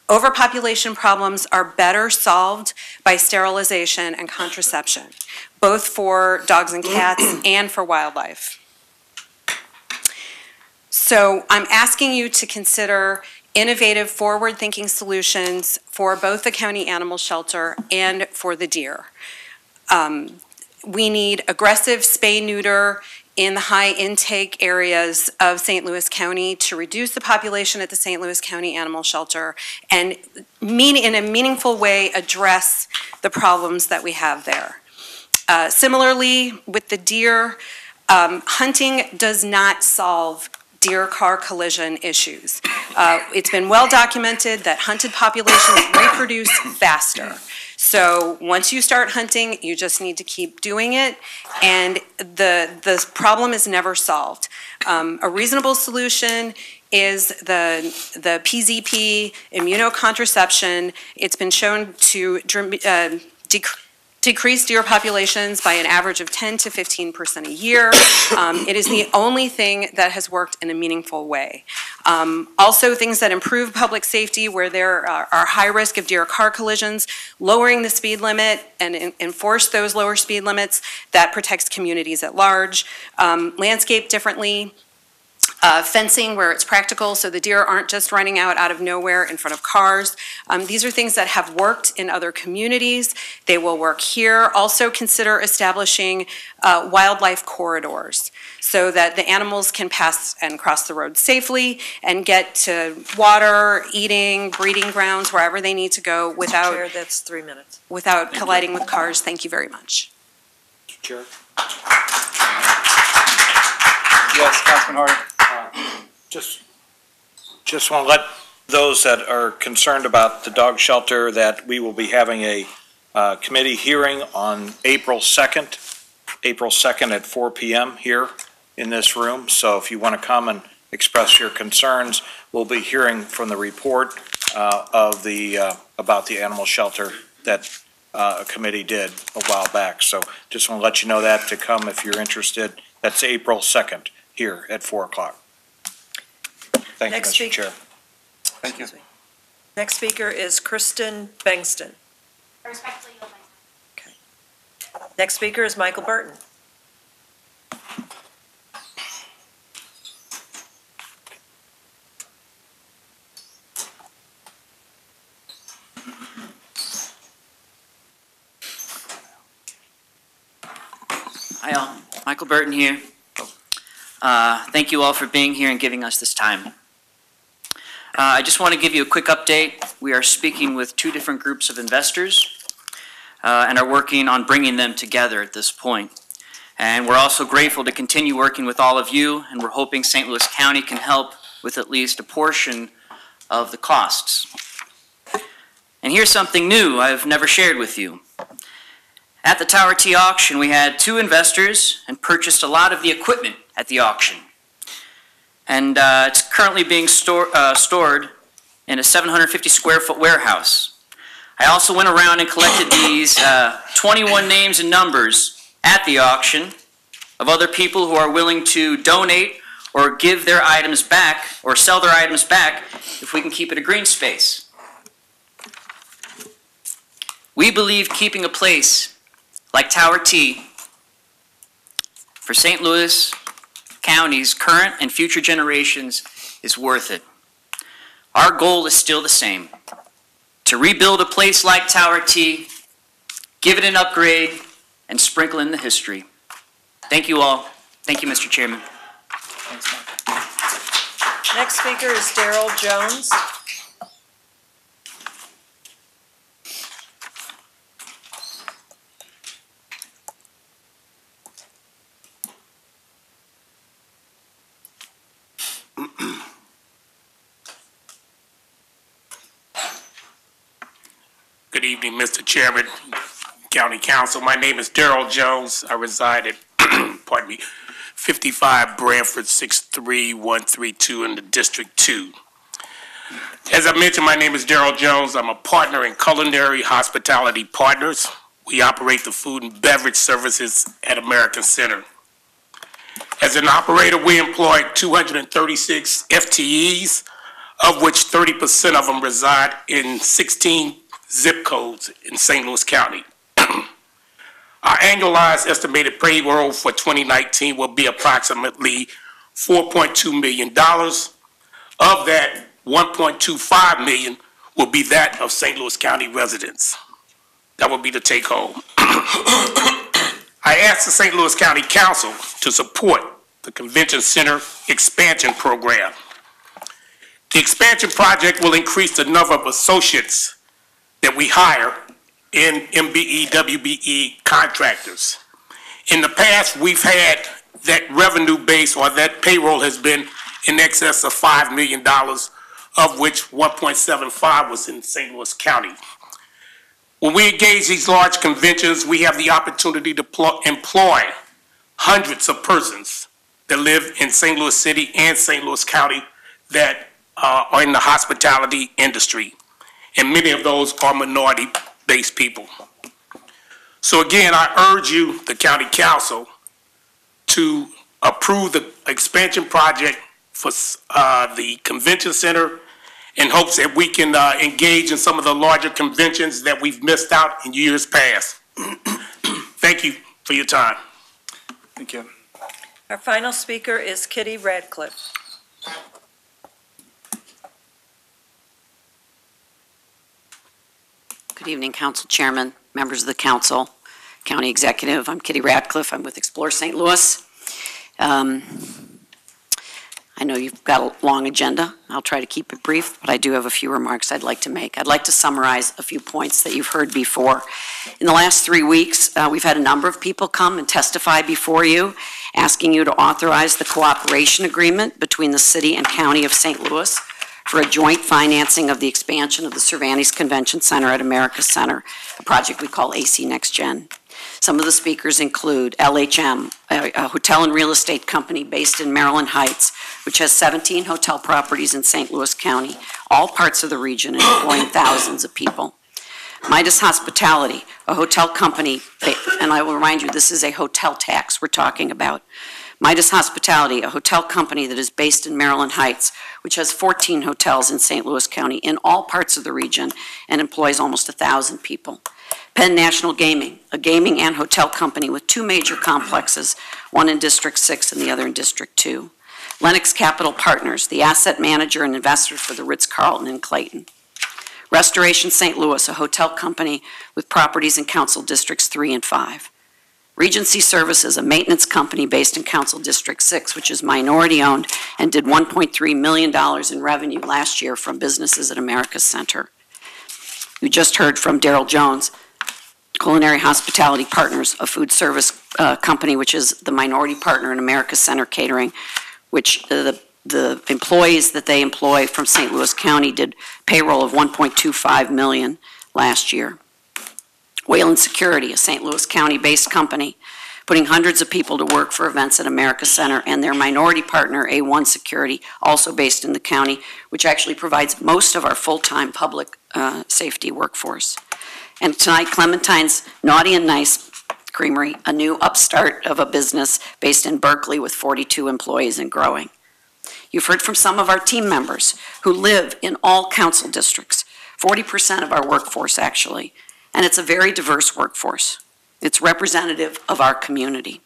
S20: Overpopulation problems are better solved by sterilization and contraception, both for dogs and cats and for wildlife. So I'm asking you to consider innovative, forward-thinking solutions for both the county animal shelter and for the deer. We need aggressive spay-neuter in the high intake areas of St. Louis County to reduce the population at the St. Louis County Animal Shelter and in a meaningful way address the problems that we have there. Similarly, with the deer, hunting does not solve deer-car collision issues. It's been well documented that hunted populations reproduce faster. So once you start hunting, you just need to keep doing it, and the problem is never solved. A reasonable solution is the PZP immunocontraception. It's been shown to decrease deer populations by an average of 10 to 15% a year. It is the only thing that has worked in a meaningful way. Also, things that improve public safety where there are high risk of deer car collisions, lowering the speed limit and enforce those lower speed limits, that protects communities at large. Landscape differently. Fencing where it's practical so the deer aren't just running out of nowhere in front of cars. These are things that have worked in other communities. They will work here. Also consider establishing wildlife corridors so that the animals can pass and cross the road safely and get to water, eating, breeding grounds, wherever they need to go without,
S3: Chair, that's 3 minutes.
S20: Without colliding with cars. Thank you very much.
S6: Chair.
S2: Yes, Councilman Harder.
S6: Just want to let those that are concerned about the dog shelter that we will be having a committee hearing on April 2nd at 4 p.m. here in this room. So if you want to come and express your concerns, we'll be hearing from the report about the animal shelter that a committee did a while back. So just want to let you know that to come if you're interested. That's April 2nd here at 4 o'clock. Thank you, Mr. Chair.
S2: Thank you.
S3: Next speaker is Kristen Bengston. Okay. Next speaker is Michael Burton.
S21: Hi all, Michael Burton here. Thank you all for being here and giving us this time. I just want to give you a quick update. We are speaking with 2 different groups of investors and are working on bringing them together at this point. And we're also grateful to continue working with all of you, and we're hoping St. Louis County can help with at least a portion of the costs. And here's something new I've never shared with you. At the Tower T auction, we had 2 investors and purchased a lot of the equipment at the auction. And it's currently being stored in a 750 square foot warehouse. I also went around and collected these 21 names and numbers at the auction of other people who are willing to donate or give their items back or sell their items back if we can keep it a green space. We believe keeping a place like Tower T for St. Louis County's current and future generations is worth it. Our goal is still the same: to rebuild a place like Tower T, give it an upgrade, and sprinkle in the history. Thank you all. Thank you, Mr. Chairman.
S3: Next speaker is Daryl Jones.
S22: Good evening, Mr. Chairman, County Council. My name is Daryl Jones. I reside at, 55 Branford 63132 in the District 2. As I mentioned, my name is Daryl Jones. I'm a partner in Culinary Hospitality Partners. We operate the food and beverage services at American Center. As an operator, we employ 236 FTEs, of which 30% of them reside in 16 zip codes in St. Louis County. Our annualized estimated payroll for 2019 will be approximately $4.2 million. Of that, $1.25 million will be that of St. Louis County residents. That will be the take home. I asked the St. Louis County Council to support the Convention Center expansion program. The expansion project will increase the number of associates that we hire in MBE, WBE contractors. In the past, we've had that revenue base or that payroll has been in excess of $5 million, of which 1.75 was in St. Louis County. When we engage these large conventions, we have the opportunity to employ hundreds of persons that live in St. Louis City and St. Louis County that are in the hospitality industry. And many of those are minority-based people. So again, I urge you, the county council, to approve the expansion project for the convention center in hopes that we can engage in some of the larger conventions that we've missed out in years past. Thank you for your time.
S2: Thank you.
S3: Our final speaker is Kitty Radcliffe.
S1: Good evening, Council Chairman, members of the Council, County Executive. I'm Kitty Radcliffe. I'm with Explore St. Louis. I know you've got a long agenda. I'll try to keep it brief, but I do have a few remarks I'd like to make. I'd like to summarize a few points that you've heard before. In the last 3 weeks, we've had a number of people come and testify before you, asking you to authorize the cooperation agreement between the City and County of St. Louis for a joint financing of the expansion of the Cervantes Convention Center at America Center, a project we call AC Next Gen. Some of the speakers include LHM, a hotel and real estate company based in Maryland Heights, which has 17 hotel properties in St. Louis County, all parts of the region, and employing thousands of people. Midas Hospitality, a hotel company, and I will remind you, this is a hotel tax we're talking about. Midas Hospitality, a hotel company that is based in Maryland Heights, which has 14 hotels in St. Louis County in all parts of the region and employs almost 1,000 people. Penn National Gaming, a gaming and hotel company with 2 major complexes, one in District 6 and the other in District 2. Lennox Capital Partners, the asset manager and investor for the Ritz-Carlton in Clayton. Restoration St. Louis, a hotel company with properties in Council Districts 3 and 5. Regency Services, a maintenance company based in Council District 6, which is minority-owned and did $1.3 million in revenue last year from businesses at America Center. You just heard from Daryl Jones, Culinary Hospitality Partners, a food service company which is the minority partner in America Center Catering, which the employees that they employ from St. Louis County did payroll of $1.25 million last year. Wayland Security, a St. Louis County-based company, putting hundreds of people to work for events at America Center, and their minority partner, A1 Security, also based in the county, which actually provides most of our full-time public safety workforce. And tonight, Clementine's Naughty and Nice Creamery, a new upstart of a business based in Berkeley with 42 employees and growing. You've heard from some of our team members who live in all council districts, 40% of our workforce actually, and it's a very diverse workforce. It's representative of our community.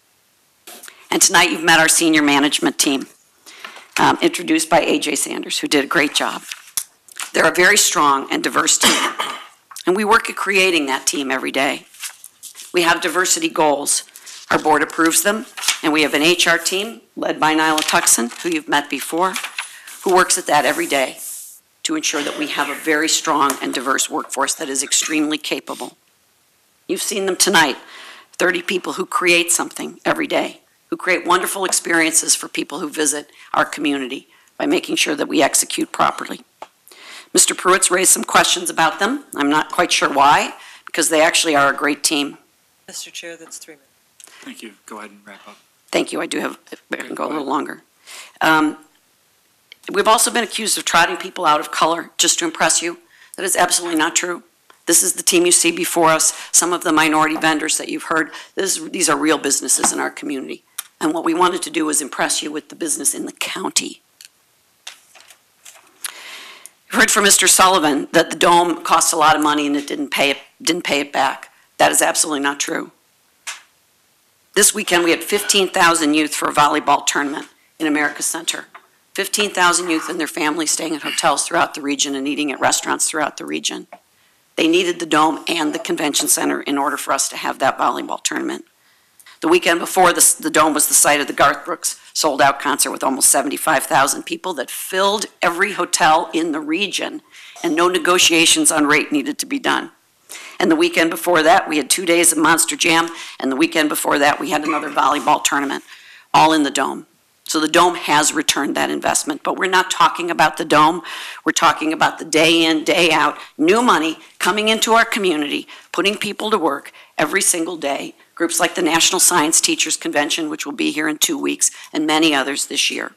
S1: And tonight you've met our senior management team, introduced by AJ Sanders, who did a great job. They're a very strong and diverse team, and we work at creating that team every day. We have diversity goals. Our board approves them, and we have an HR team led by Nyla Tuxon, who you've met before, who works at that every day to ensure that we have a very strong and diverse workforce that is extremely capable. You've seen them tonight, 30 people who create something every day, who create wonderful experiences for people who visit our community by making sure that we execute properly. Mr. Pruitt's raised some questions about them. I'm not quite sure why, because they actually are a great team.
S3: Mr. Chair, that's 3 minutes.
S2: Thank you. Go ahead and wrap up.
S1: Thank you. I do have, I can go a little longer. We've also been accused of trotting people out of color just to impress you. That is absolutely not true. This is the team you see before us, some of the minority vendors that you've heard. These are real businesses in our community. And what we wanted to do was impress you with the business in the county. You've heard from Mr. Sullivan that the dome cost a lot of money and it didn't pay it back. That is absolutely not true. This weekend we had 15,000 youth for a volleyball tournament in America Center. 15,000 youth and their families staying at hotels throughout the region and eating at restaurants throughout the region. They needed the dome and the convention center in order for us to have that volleyball tournament. The weekend before, the dome was the site of the Garth Brooks sold-out concert with almost 75,000 people that filled every hotel in the region, and no negotiations on rate needed to be done. And the weekend before that, we had 2 days of Monster Jam, and the weekend before that, we had another volleyball tournament, all in the dome. So the dome has returned that investment, but we're not talking about the dome. We're talking about the day in, day out, new money coming into our community, putting people to work every single day. Groups like the National Science Teachers Convention, which will be here in 2 weeks, and many others this year.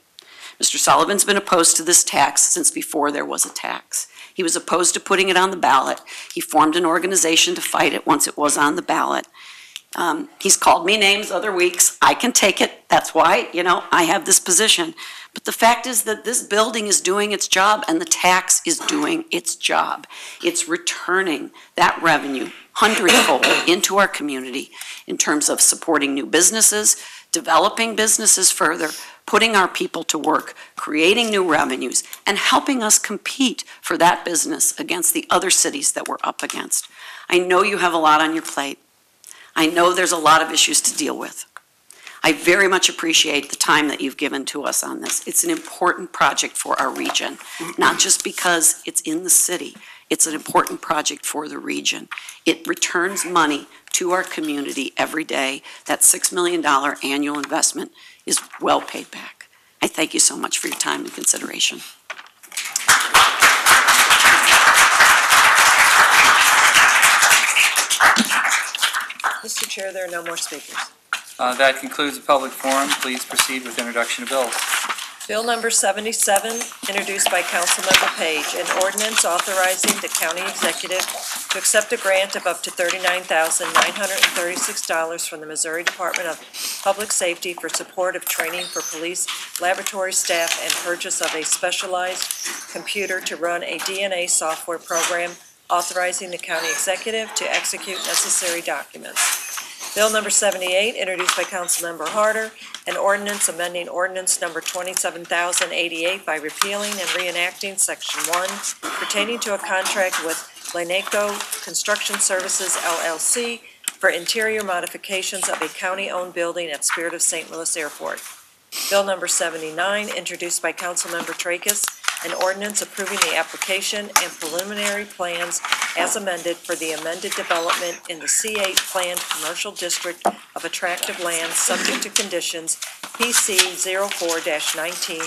S1: Mr. Sullivan's been opposed to this tax since before there was a tax. He was opposed to putting it on the ballot. He formed an organization to fight it once it was on the ballot. He's called me names other weeks. I can take it. That's why, I have this position. But the fact is that this building is doing its job and the tax is doing its job. It's returning that revenue hundredfold into our community in terms of supporting new businesses, developing businesses further, putting our people to work, creating new revenues, and helping us compete for that business against the other cities that we're up against. I know you have a lot on your plate. I know there's a lot of issues to deal with. I very much appreciate the time that you've given to us on this. It's an important project for our region, not just because it's in the city. It's an important project for the region. It returns money to our community every day. That $6 million annual investment is well paid back. I thank you so much for your time and consideration.
S3: Mr. Chair, there are no more speakers.
S2: That concludes the public forum. Please proceed with introduction of bills.
S3: Bill number 77, introduced by Councilmember Page, an ordinance authorizing the county executive to accept a grant of up to $39,936 from the Missouri Department of Public Safety for support of training for police laboratory staff and purchase of a specialized computer to run a DNA software program, authorizing the county executive to execute necessary documents. Bill number 78, introduced by Councilmember Harder, an ordinance amending ordinance number 27,088 by repealing and reenacting Section 1 pertaining to a contract with Laneco Construction Services, LLC, for interior modifications of a county-owned building at Spirit of St. Louis Airport. Bill number 79, introduced by Councilmember Tracus, an ordinance approving the application and preliminary plans as amended for the amended development in the C8 planned commercial district of attractive land subject to conditions PC 04-19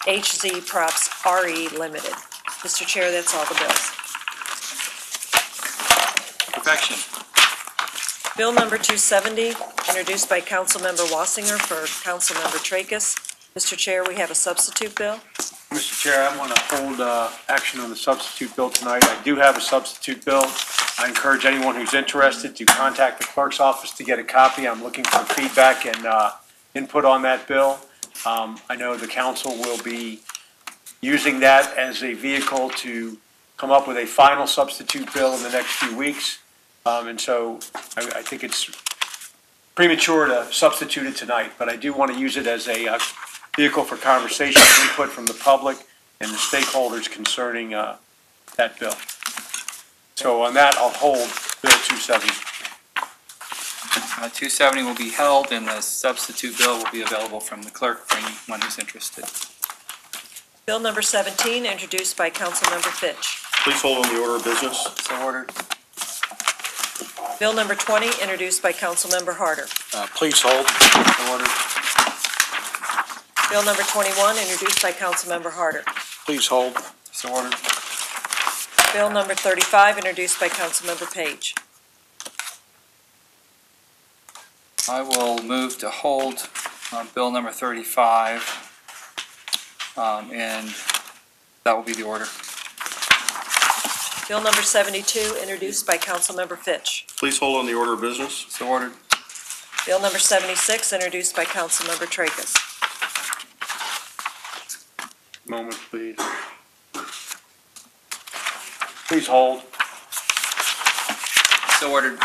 S3: HZ Props RE Limited. Mr. Chair, that's all the bills.
S2: Perfection.
S3: Bill number 270, introduced by Councilmember Wassinger for Councilmember Tracus. Mr. Chair, we have a substitute bill.
S5: Mr. Chair, I want to hold action on the substitute bill tonight. I do have a substitute bill. I encourage anyone who's interested to contact the clerk's office to get a copy. I'm looking for feedback and input on that bill. I know the council will be using that as a vehicle to come up with a final substitute bill in the next few weeks. And so I think it's premature to substitute it tonight, but I do want to use it as a vehicle for conversation and input from the public and the stakeholders concerning that bill. So on that, I'll hold Bill 270.
S2: 270 will be held, and the substitute bill will be available from the clerk for anyone who's interested.
S3: Bill number 17, introduced by Councilmember Fitch.
S7: Please hold on the order of business.
S2: So ordered.
S3: Bill number 20, introduced by Councilmember Harder.
S7: Please hold.
S2: So ordered.
S3: Bill number 21, introduced by Councilmember Harder.
S7: Please hold.
S2: So ordered.
S3: Bill number 35, introduced by Councilmember Page.
S2: I will move to hold Bill number 35, and that will be the order.
S3: Bill number 72, introduced by Councilmember Fitch.
S7: Please hold on the order of business.
S2: So ordered.
S3: Bill number 76, introduced by Councilmember Tracus.
S5: Moment, please. Please hold.
S2: So ordered.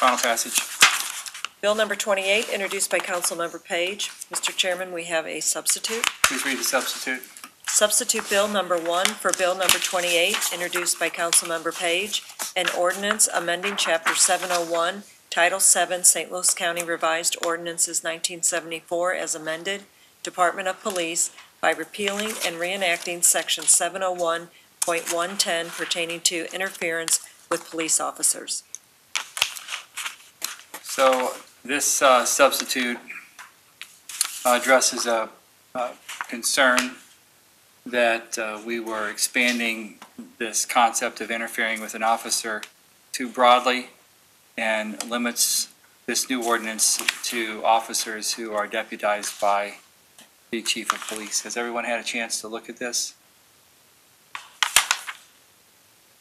S2: Final passage.
S3: Bill number 28, introduced by Councilmember Page. Mr. Chairman, we have a substitute.
S2: Please read the substitute.
S3: Substitute Bill number 1 for Bill number 28, introduced by Councilmember Page, an ordinance amending Chapter 701, Title 7, St. Louis County Revised Ordinances 1974 as amended, Department of Police, by repealing and reenacting Section 701.110 pertaining to interference with police officers.
S2: So this substitute addresses a concern that we were expanding this concept of interfering with an officer too broadly and limits this new ordinance to officers who are deputized by the chief of police. Has everyone had a chance to look at this?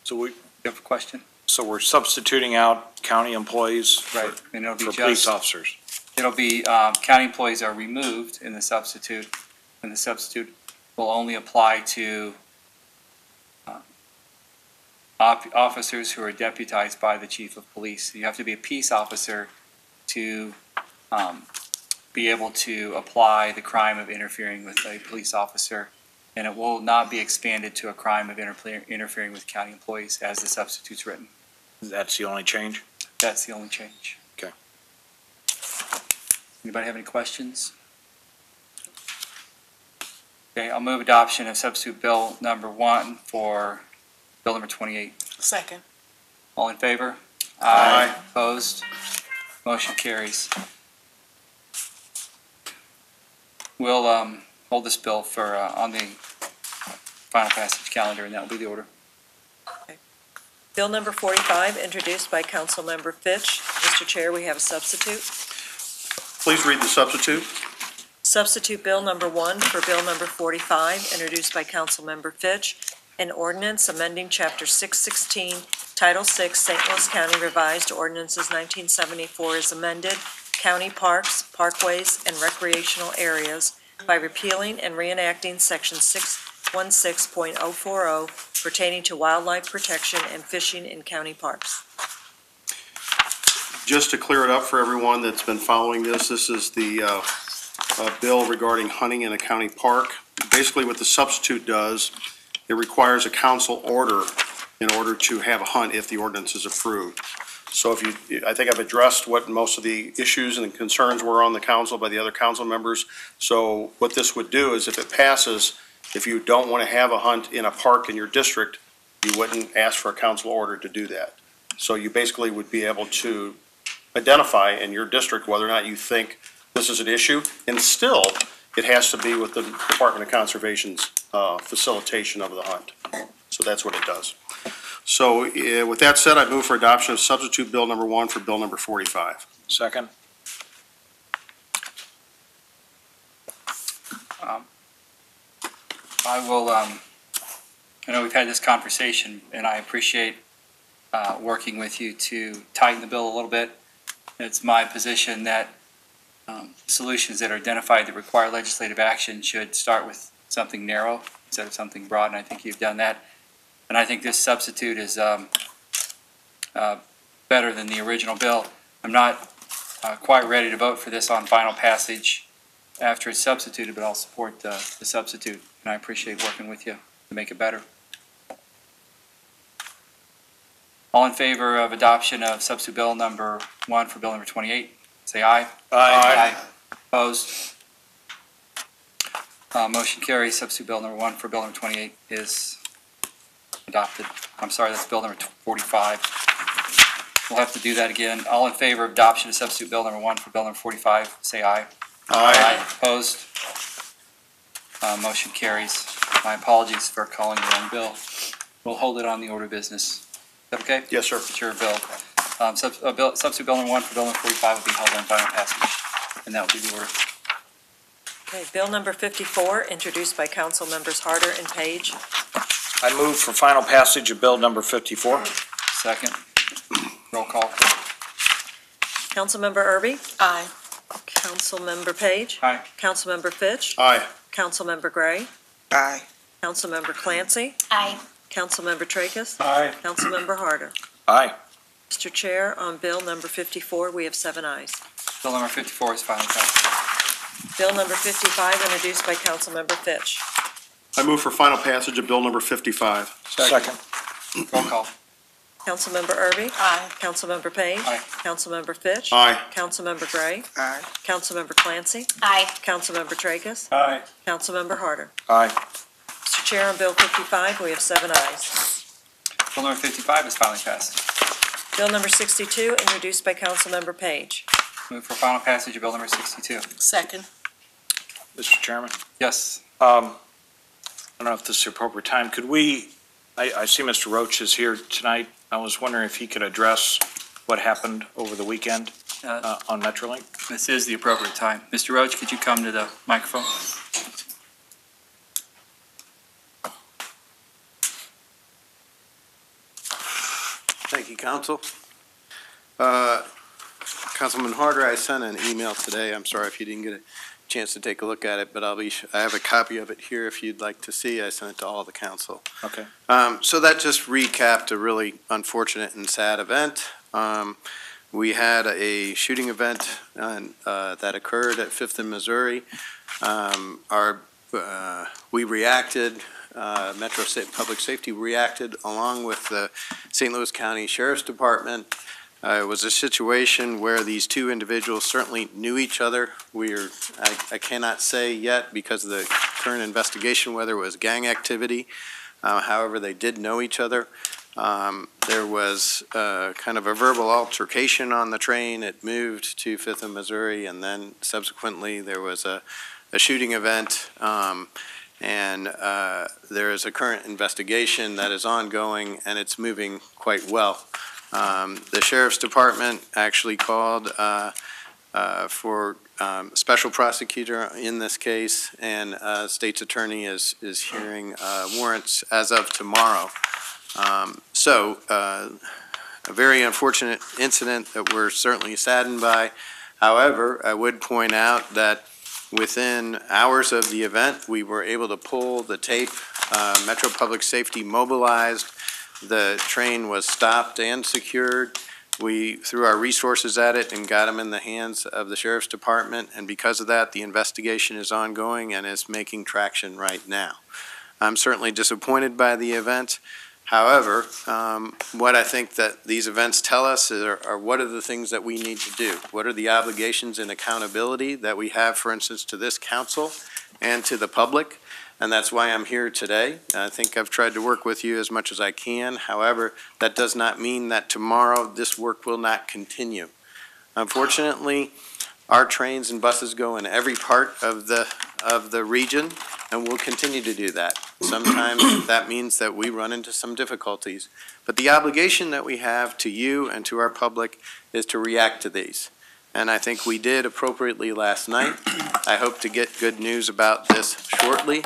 S6: So we
S2: You have a question?
S6: So we're substituting out county employees
S2: Right, and it'll be
S6: for police
S2: just,
S6: officers.
S2: it'll be, county employees are removed in the substitute, and the substitute will only apply to officers who are deputized by the chief of police. You have to be a peace officer to be able to apply the crime of interfering with a police officer, and it will not be expanded to a crime of interfering with county employees as the substitute's written.
S6: That's the only change?
S2: That's the only change.
S6: Okay.
S2: Anybody have any questions? Okay, I'll move adoption of substitute bill number 1 for bill number 28.
S14: Second.
S2: All in favor?
S6: Aye.
S2: Opposed? Motion carries. We'll hold this bill for on the final passage calendar, and that will be the order.
S3: Bill number 45, introduced by Councilmember Fitch. Mr. Chair, we have a substitute.
S7: Please read the substitute.
S3: Substitute Bill number 1 for Bill number 45, introduced by Councilmember Fitch, an ordinance amending Chapter 616, Title 6, St. Louis County Revised Ordinances 1974 as amended, county parks, parkways, and recreational areas by repealing and reenacting Section 616.040 pertaining to wildlife protection and fishing in county parks.
S7: Just to clear it up for everyone that's been following this, this is the bill regarding hunting in a county park. Basically what the substitute does, it requires a council order in order to have a hunt if the ordinance is approved. So if you, I think I've addressed what most of the issues and concerns were on the council by the other council members. So what this would do is if it passes, if you don't want to have a hunt in a park in your district, you wouldn't ask for a council order to do that. So you basically would be able to identify in your district whether or not you think this is an issue, and still, it has to be with the Department of Conservation's facilitation of the hunt. So that's what it does. So with that said, I move for adoption of substitute bill number 1 for bill number 45.
S6: Second?
S2: I will, I know we've had this conversation, and I appreciate working with you to tighten the bill a little bit. It's my position that solutions that are identified that require legislative action should start with something narrow instead of something broad, and I think you've done that. And I think this substitute is better than the original bill. I'm not quite ready to vote for this on final passage after it's substituted, but I'll support the substitute, and I appreciate working with you to make it better. All in favor of adoption of substitute bill number 1 for bill number 28, say aye.
S6: Aye.
S2: Opposed? Motion carries. Substitute bill number 1 for bill number 28 is adopted. I'm sorry, that's bill number 45. We'll have to do that again. All in favor of adoption of substitute bill number 1 for bill number 45, say aye.
S6: Aye.
S2: Opposed? Motion carries. My apologies for calling the wrong bill. We'll hold it on the order of business. Is that okay?
S7: Yes, sir.
S2: It's your bill. Substitute bill number 1 for bill number 45 will be held on final passage, and that will be the order.
S3: Okay, Bill number 54, introduced by Council Members Harder and Page.
S6: I move for final passage of bill number 54.
S2: Second. Roll call.
S3: Councilmember Erby?
S14: Aye.
S3: Councilmember Page?
S2: Aye.
S3: Councilmember Fitch?
S7: Aye.
S3: Councilmember Gray?
S9: Aye.
S3: Councilmember Clancy?
S14: Aye.
S3: Councilmember Tracus?
S5: Aye.
S3: Councilmember Harder?
S6: Aye.
S3: Mr. Chair, on Bill number 54, we have 7 ayes.
S2: Bill number 54 is finally passed.
S3: Bill number 55, introduced by Councilmember Fitch.
S7: I move for final passage of bill number 55.
S6: Second.
S2: Roll call.
S3: Councilmember Erby?
S14: Aye.
S3: Councilmember Page?
S2: Aye.
S3: Councilmember Fitch?
S7: Aye.
S3: Councilmember Gray?
S9: Aye.
S3: Councilmember Clancy?
S14: Aye.
S3: Councilmember Tracus?
S5: Aye.
S3: Councilmember Harder?
S6: Aye.
S3: Mr. Chair, on Bill 55, we have 7 ayes.
S2: Bill number 55 is finally passed.
S3: Bill number 62, introduced by Councilmember Page.
S2: Move for final passage of bill number 62.
S16: Second.
S6: Mr. Chairman?
S2: Yes.
S6: I don't know if this is the appropriate time. Could we, I see Mr. Roach is here tonight. I was wondering if he could address what happened over the weekend on Metrolink.
S2: This is the appropriate time. Mr. Roach, could you come to the microphone?
S4: Thank you, Council. Councilman Harder, I sent an email today. I'm sorry if you didn't get a chance to take a look at it, but I have a copy of it here if you'd like to see. I sent it to all the council.
S6: Okay.
S4: So that just recapped a really unfortunate and sad event. We had a shooting event that occurred at 5th and Missouri. We reacted, Metro Public Safety reacted along with the St. Louis County Sheriff's Department. It was a situation where these two individuals certainly knew each other. I cannot say yet because of the current investigation whether it was gang activity. However, they did know each other. There was kind of a verbal altercation on the train. It moved to 5th and Missouri, and then subsequently there was a shooting event. There is a current investigation that is ongoing, and it's moving quite well. The Sheriff's Department actually called for special prosecutor in this case, and State's Attorney is hearing warrants as of tomorrow. A very unfortunate incident that we're certainly saddened by. However, I would point out that within hours of the event, we were able to pull the tape. Metro Public Safety mobilized. The train was stopped and secured. We threw our resources at it and got them in the hands of the Sheriff's Department, and because of that, the investigation is ongoing and is making traction right now. I'm certainly disappointed by the event. However, what I think that these events tell us are what are the things that we need to do? What are the obligations and accountability that we have, for instance, to this council and to the public? And that's why I'm here today. I think I've tried to work with you as much as I can. However, that does not mean that tomorrow this work will not continue. Unfortunately, our trains and buses go in every part of the region, and we'll continue to do that. Sometimes that means that we run into some difficulties. But the obligation that we have to you and to our public is to react to these. And I think we did appropriately last night. I hope to get good news about this shortly.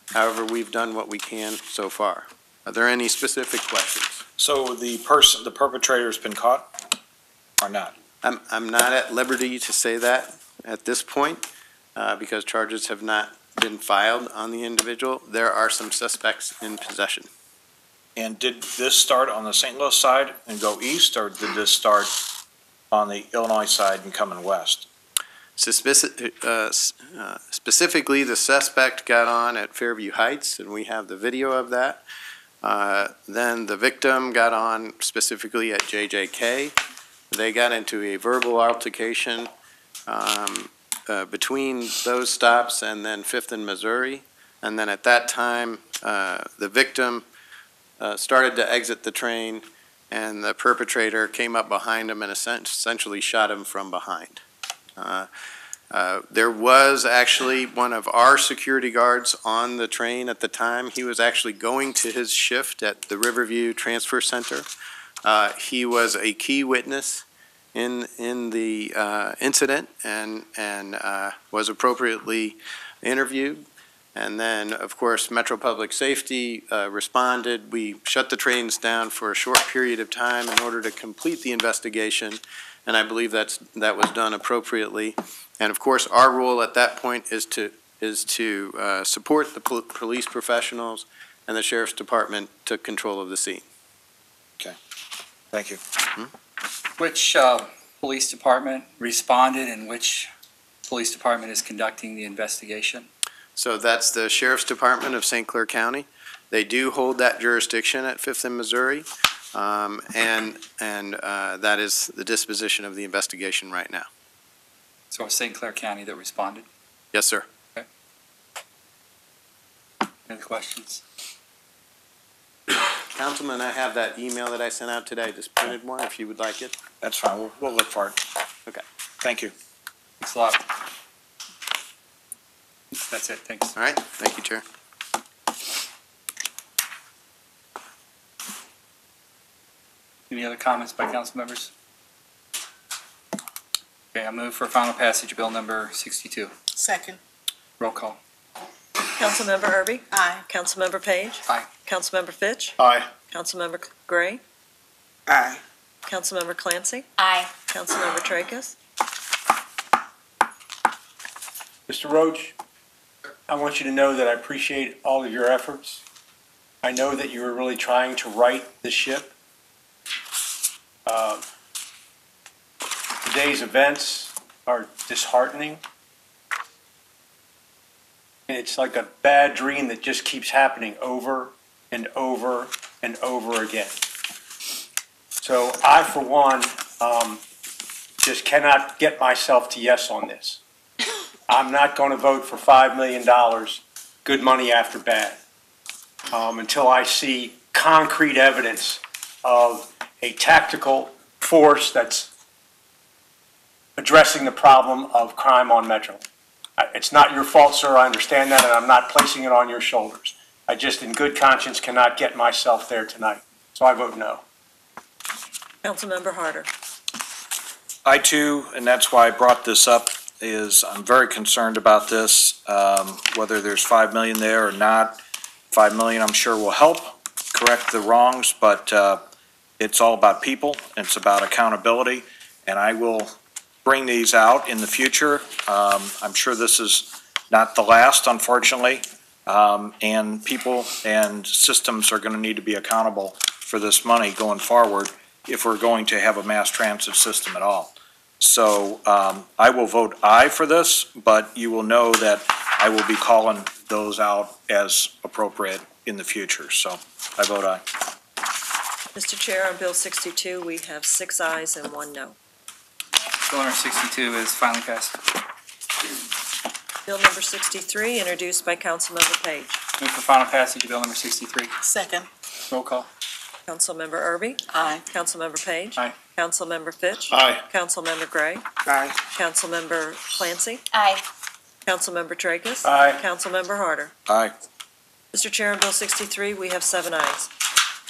S4: However, we've done what we can so far. Are there any specific questions?
S6: So the perpetrator has been caught or not?
S4: I'm not at liberty to say that at this point because charges have not been filed on the individual. There are some suspects in possession.
S6: And did this start on the St. Louis side and go east, or did this start on the Illinois side and coming west?
S4: So specifically, the suspect got on at Fairview Heights, and we have the video of that. Then the victim got on specifically at JJK. They got into a verbal altercation between those stops and then 5th and Missouri. And then at that time, the victim started to exit the train, and the perpetrator came up behind him and essentially shot him from behind. There was actually one of our security guards on the train at the time. He was actually going to his shift at the Riverview Transfer Center. He was a key witness in the incident and was appropriately interviewed. And then, of course, Metro Public Safety responded. We shut the trains down for a short period of time in order to complete the investigation, and I believe that was done appropriately. And of course, our role at that point is to support the police professionals, and the Sheriff's Department took control of the scene.
S6: Okay, thank you.
S2: Which police department responded, and which police department is conducting the investigation?
S4: So that's the Sheriff's Department of St. Clair County. They do hold that jurisdiction at 5th and Missouri, and that is the disposition of the investigation right now.
S2: So it's St. Clair County that responded?
S4: Yes, sir.
S2: Okay. Any questions?
S4: Councilman, I have that email that I sent out today, just printed one, if you would like it.
S6: That's fine, we'll look for it.
S4: Okay.
S6: Thank you.
S2: Thanks a lot. That's it, thanks.
S4: All right, thank you, Chair.
S2: Any other comments by council members? Okay, I move for final passage of bill number 62.
S8: Second.
S2: Roll call.
S3: Councilmember Erby?
S8: Aye.
S3: Councilmember Page?
S2: Aye.
S3: Councilmember Fitch?
S5: Aye.
S3: Councilmember Gray?
S8: Aye.
S3: Councilmember Clancy?
S14: Aye.
S3: Councilmember Tracus?
S5: Mr. Roach, I want you to know that I appreciate all of your efforts. I know that you are really trying to right the ship. Today's events are disheartening. And it's like a bad dream that just keeps happening over and over and over again. So I, for one, just cannot get myself to yes on this. I'm not going to vote for $5 million, good money after bad, until I see concrete evidence of a tactical force that's addressing the problem of crime on Metro. It's not your fault, sir, I understand that, and I'm not placing it on your shoulders. I just, in good conscience, cannot get myself there tonight, so I vote no.
S3: Councilmember Harder?
S6: I too, and that's why I brought this up, is I'm very concerned about this, whether there's 5 million there or not. 5 million, I'm sure, will help correct the wrongs, but it's all about people, it's about accountability, and I will bring these out in the future. I'm sure this is not the last, unfortunately, and people and systems are going to need to be accountable for this money going forward if we're going to have a mass transit system at all. So I will vote aye for this, but you will know that I will be calling those out as appropriate in the future. So I vote aye.
S3: Mr. Chair, on Bill 62, we have 6 ayes and 1 no.
S2: Bill number 62 is finally passed.
S3: Bill number 63, introduced by Councilmember Page.
S2: Move for final passage of bill number 63.
S8: Second.
S2: Roll call.
S3: Councilmember Erby?
S8: Aye.
S3: Councilmember Page?
S2: Aye.
S3: Councilmember Fitch?
S5: Aye.
S3: Councilmember Gray?
S8: Aye.
S3: Councilmember Clancy?
S14: Aye.
S3: Councilmember Tracus?
S5: Aye.
S3: Councilmember Harder?
S6: Aye.
S3: Mr. Chair, on Bill 63, we have 7 ayes.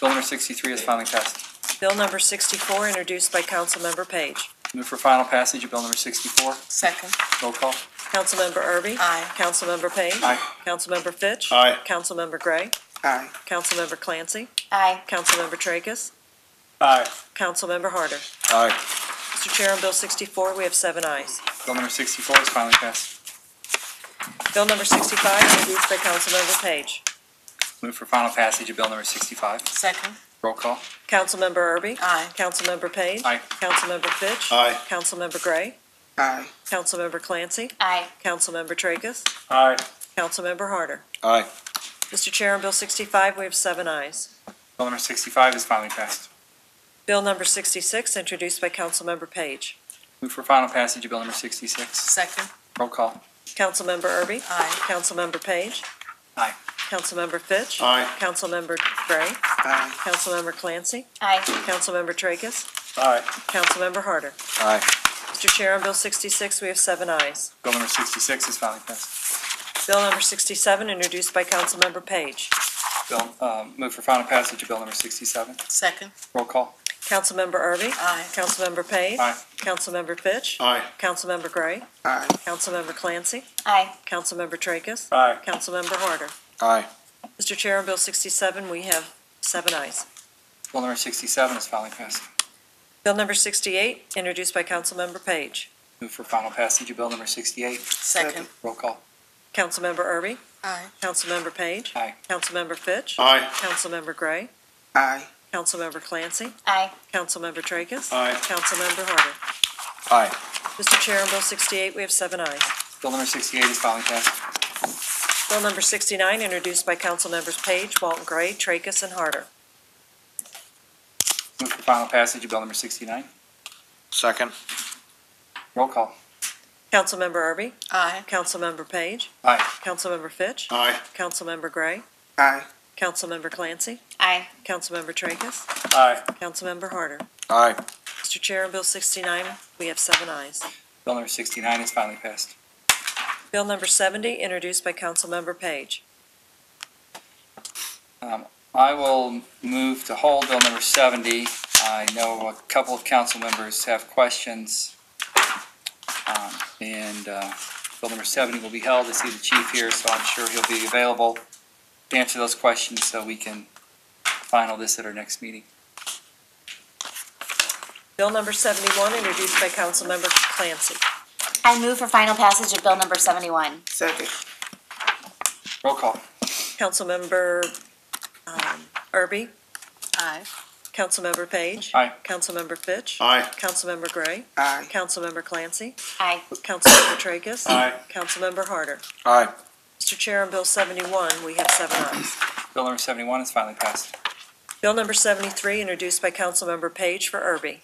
S2: Bill number 63 is finally passed.
S3: Bill number 64, introduced by Councilmember Page.
S2: Move for final passage of bill number 64.
S8: Second.
S2: Roll call.
S3: Councilmember Erby?
S8: Aye.
S3: Councilmember Page?
S2: Aye.
S3: Councilmember Fitch?
S5: Aye.
S3: Councilmember Gray?
S8: Aye.
S3: Councilmember Clancy?
S14: Aye.
S3: Councilmember Tracus?
S5: Aye.
S3: Councilmember Harder?
S6: Aye.
S3: Mr. Chair, on Bill 64, we have 7 ayes.
S2: Bill number 64 is finally passed.
S3: Bill number 65, introduced by Councilmember Page.
S2: Move for final passage of bill number 65.
S8: Second.
S2: Roll call.
S3: Councilmember Erby?
S8: Aye.
S3: Councilmember Page?
S2: Aye.
S3: Councilmember Fitch?
S5: Aye.
S3: Councilmember Gray?
S8: Aye.
S3: Councilmember Clancy?
S14: Aye.
S3: Councilmember Tracus?
S5: Aye.
S3: Councilmember Harder?
S6: Aye.
S3: Mr. Chair, on Bill 65, we have 7 ayes.
S2: Bill number 65 is finally passed.
S3: Bill number 66, introduced by Councilmember Page.
S2: Move for final passage of bill number 66.
S8: Second.
S2: Roll call.
S3: Councilmember Erby?
S8: Aye.
S3: Councilmember Page?
S2: Aye.
S3: Councilmember Fitch?
S5: Aye.
S3: Councilmember Gray?
S8: Aye.
S3: Councilmember Clancy?
S14: Aye.
S3: Councilmember Tracus?
S5: Aye.
S3: Councilmember Harder?
S6: Aye.
S3: Mr. Chair, on Bill 66, we have 7 ayes.
S2: Bill number 66 is finally passed.
S3: Bill number 67, introduced by Councilmember Page.
S2: Move for final passage of bill number 67.
S8: Second.
S2: Roll call.
S3: Councilmember Erby?
S8: Aye.
S3: Councilmember Page?
S2: Aye.
S3: Councilmember Fitch?
S5: Aye.
S3: Councilmember Gray?
S8: Aye.
S3: Councilmember Clancy?
S14: Aye.
S3: Councilmember Tracus?
S5: Aye.
S3: Councilmember Harder?
S6: Aye.
S3: Mr. Chair, on Bill 67, we have 7 ayes.
S2: Bill number 67 is finally passed.
S3: Bill number 68, introduced by Councilmember Page.
S2: Move for final passage of bill number 68.
S8: Second.
S2: Roll call.
S3: Councilmember Erby?
S8: Aye.
S3: Councilmember Page?
S2: Aye.
S3: Councilmember Fitch?
S5: Aye.
S3: Councilmember Gray?
S8: Aye.
S3: Councilmember Clancy?
S14: Aye.
S3: Councilmember Tracus?
S5: Aye.
S3: Councilmember Harder?
S6: Aye.
S3: Mr. Chair, on Bill 68, we have 7 ayes.
S2: Bill number 68 is finally passed.
S3: Bill number 69, introduced by Councilmembers Page, Walton Gray, Tracus, and Harder.
S2: Move for final passage of bill number 69.
S6: Second.
S2: Roll call.
S3: Councilmember Erby?
S8: Aye.
S3: Councilmember Page?
S2: Aye.
S3: Councilmember Fitch?
S5: Aye.
S3: Councilmember Gray?
S8: Aye.
S3: Councilmember Clancy.
S14: Aye.
S3: Councilmember Tracus.
S5: Aye.
S3: Councilmember Harder.
S6: Aye.
S3: Mr. Chair, on Bill 69, we have 7 ayes.
S2: Bill number 69 is finally passed.
S3: Bill number 70, introduced by Councilmember Page.
S2: I will move to hold Bill number 70. I know a couple of council members have questions. Bill number 70 will be held. I see the chief here, so I'm sure he'll be available to answer those questions so we can final this at our next meeting.
S3: Bill number 71, introduced by Councilmember Clancy.
S10: I move for final passage of Bill number 71.
S8: Second.
S2: Roll call.
S3: Councilmember Erby.
S8: Aye.
S3: Councilmember Page.
S2: Aye.
S3: Councilmember Fitch.
S7: Aye.
S3: Councilmember Gray.
S8: Aye.
S3: Councilmember Clancy.
S10: Aye.
S3: Councilmember Tracus.
S5: Aye.
S3: Councilmember Harder.
S6: Aye.
S3: Mr. Chair, on Bill 71, we have 7 ayes.
S2: Bill number 71 is finally passed.
S3: Bill number 73, introduced by Councilmember Page for Erby.